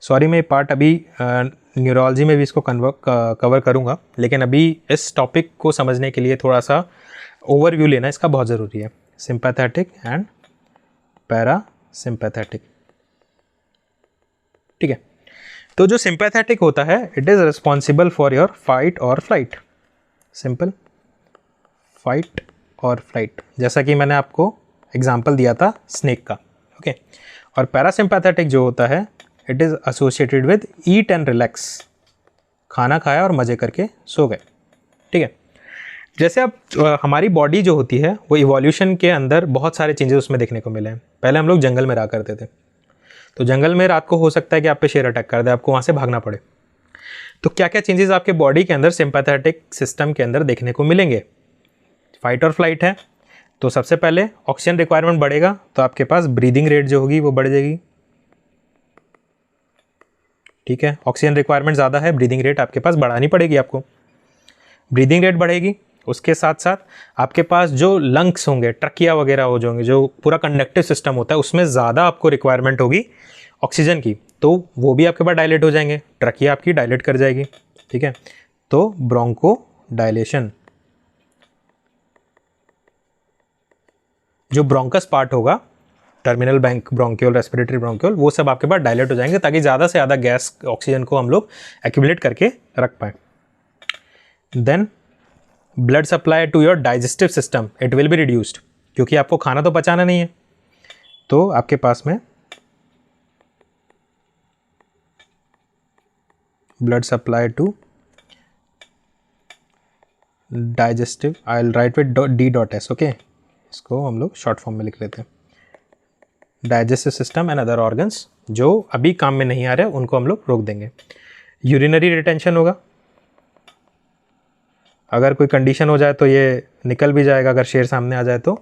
B: सॉरी, मैं ये पार्ट अभी न्यूरोलॉजी में भी इसको कवर करूँगा, लेकिन अभी इस टॉपिक को समझने के लिए थोड़ा सा ओवरव्यू लेना इसका बहुत ज़रूरी है। सिंपैथेटिक एंड पैरासिम्पैथेटिक, ठीक है। तो जो सिंपैथेटिक होता है, it is responsible for your fight और फ्लाइट, सिंपल फाइट और फ्लाइट, जैसा कि मैंने आपको एग्जांपल दिया था स्नेक का, ओके। और पैरासिम्पैथेटिक जो होता है, it is associated with eat and relax, खाना खाया और मज़े करके सो गए, ठीक है। जैसे अब हमारी बॉडी जो होती है वो इवोल्यूशन के अंदर बहुत सारे चेंजेस उसमें देखने को मिले हैं। पहले हम लोग जंगल में रहा करते थे, तो जंगल में रात को हो सकता है कि आप पे शेर अटैक कर दे, आपको वहाँ से भागना पड़े। तो क्या क्या चेंजेस आपके बॉडी के अंदर सिंपैथेटिक सिस्टम के अंदर देखने को मिलेंगे? फाइट और फ्लाइट है, तो सबसे पहले ऑक्सीजन रिक्वायरमेंट बढ़ेगा, तो आपके पास ब्रीदिंग रेट जो होगी वो बढ़ जाएगी, ठीक है। ऑक्सीजन रिक्वायरमेंट ज़्यादा है, ब्रीदिंग रेट आपके पास बढ़ानी पड़ेगी आपको, ब्रीदिंग रेट बढ़ेगी। उसके साथ साथ आपके पास जो लंग्स होंगे, ट्रकिया वगैरह हो जाएंगे, जो पूरा कंडक्टिव सिस्टम होता है, उसमें ज़्यादा आपको रिक्वायरमेंट होगी ऑक्सीजन की, तो वो भी आपके पास डायलेट हो जाएंगे, ट्रकिया आपकी डायलेट कर जाएगी, ठीक है। तो ब्रोंको डायलेशन, जो ब्रोंकस पार्ट होगा, टर्मिनल ब्रोंक्यूल, रेस्पिरेटरी ब्रोंक्यूल, वो सब आपके पास डायलेट हो जाएंगे, ताकि ज़्यादा से ज़्यादा गैस ऑक्सीजन को हम लोग एक्यूमुलेट करके रख पाएँ। Then blood supply to your digestive system, it will be reduced, क्योंकि आपको खाना तो पचाना नहीं है, तो आपके पास में blood supply to digestive, I will write with D.S, okay, इसको हम लोग शॉर्ट फॉर्म में लिख लेते हैं। Digestive system and other organs जो अभी काम में नहीं आ रहे उनको हम लोग रोक देंगे। यूरिनरी रिटेंशन होगा, अगर कोई कंडीशन हो जाए तो ये निकल भी जाएगा, अगर शेर सामने आ जाए तो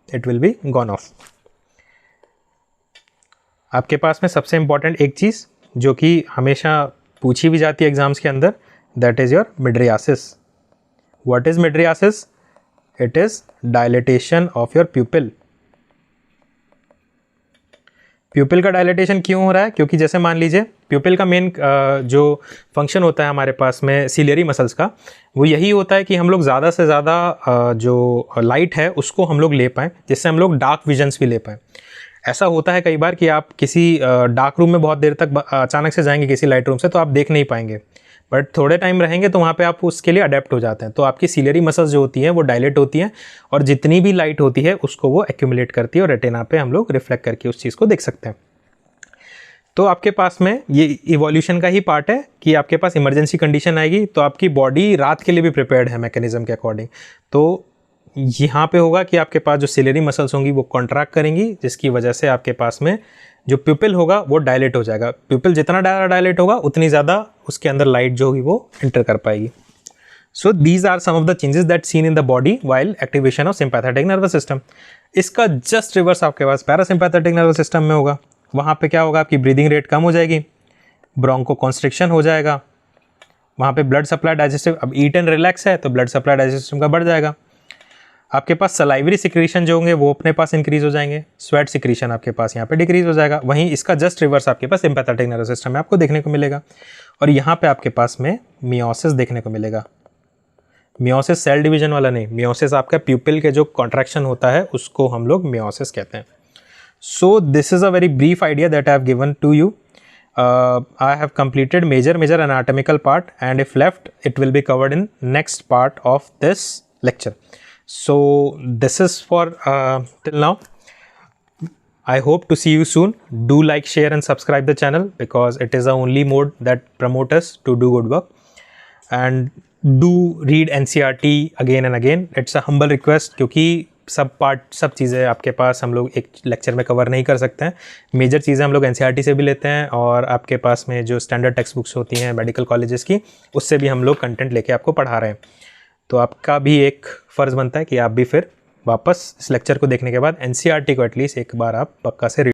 B: it will be gone of. आपके पास में सबसे इंपॉर्टेंट एक चीज़ जो कि हमेशा पूछी भी जाती है एग्जाम्स के अंदर, that is your mydriasis. What is mydriasis? It is dilatation of your प्यूपिल। प्यूपिल का डायलेटेशन क्यों हो रहा है? क्योंकि जैसे मान लीजिए प्यूपिल का मेन जो फंक्शन होता है हमारे पास में सिलियरी मसल्स का, वो यही होता है कि हम लोग ज़्यादा से ज़्यादा जो लाइट है उसको हम लोग ले पाएँ, जिससे हम लोग डार्क विजन्स भी ले पाएँ। ऐसा होता है कई बार कि आप किसी डार्क रूम में बहुत देर तक अचानक से जाएंगे किसी लाइट रूम से, तो आप देख नहीं पाएंगे, बट थोड़े टाइम रहेंगे तो वहाँ पे आप उसके लिए अडेप्ट हो जाते हैं। तो आपकी सिलियरी मसल्स जो होती हैं वो डायलेट होती हैं, और जितनी भी लाइट होती है उसको वो एक्यूमुलेट करती है, और रेटिना पे हम लोग रिफ्लेक्ट करके उस चीज़ को देख सकते हैं। तो आपके पास में ये इवोल्यूशन का ही पार्ट है कि आपके पास इमरजेंसी कंडीशन आएगी तो आपकी बॉडी रात के लिए भी प्रिपेयर्ड है मैकेनिज्म के अकॉर्डिंग। तो यहाँ पे होगा कि आपके पास जो सिलियरी मसल्स होंगी वो कॉन्ट्रैक्ट करेंगी, जिसकी वजह से आपके पास में जो प्यूपिल होगा वो डायलेट हो जाएगा। प्यूपिल जितना डायलेट होगा उतनी ज़्यादा उसके अंदर लाइट जो होगी वो एंटर कर पाएगी। So these are some of the changes that seen in the body while activation of sympathetic nervous system. इसका जस्ट रिवर्स आपके पास पैरासिम्पैथेटिक नर्वस सिस्टम में होगा। वहाँ पे क्या होगा, आपकी ब्रीदिंग रेट कम हो जाएगी, ब्रोंको कॉन्स्ट्रिक्शन हो जाएगा, वहाँ पे ब्लड सप्लाई डाइजेस्टिव, अब ईट एंड रिलैक्स है तो ब्लड सप्लाई डाइजेस्टिव सिस्टम का बढ़ जाएगा। आपके पास सलाइवरी सिक्रीशन जो होंगे वो अपने पास इंक्रीज हो जाएंगे, स्वेट सिक्रीशन आपके पास यहाँ पे डिक्रीज हो जाएगा। वहीं इसका जस्ट रिवर्स आपके पास सिंपैथेटिक नर्वस सिस्टम में आपको देखने को मिलेगा। और यहाँ पे आपके पास में मियोसिस देखने को मिलेगा। मियोसिस सेल डिवीजन वाला नहीं, मियोसिस आपका प्यूपिल के जो कॉन्ट्रैक्शन होता है उसको हम लोग मियोसिस कहते हैं। So this is a very brief idea that I have given to you. I have completed major anatomical part, and if left it will be covered in next part of this lecture. So this is for till now. I hope to see you soon. Do like, share and subscribe the channel, because it is the only mode that promotes us to do good work. And do read NCERT again and again. It's a humble request, क्योंकि सब चीज़ें आपके पास हम लोग एक lecture में cover नहीं कर सकते हैं। मेजर चीज़ें हम लोग एनसीईआरटी से भी लेते हैं और आपके पास में जो स्टैंडर्ड टेक्स्ट बुक्स होती हैं मेडिकल कॉलेजेस की, उससे भी हम लोग कंटेंट लेके आपको पढ़ा रहे हैं। तो आपका भी एक फ़र्ज़ बनता है कि आप भी फिर वापस इस लेक्चर को देखने के बाद एनसीईआरटी को एटलीस्ट एक बार आप पक्का से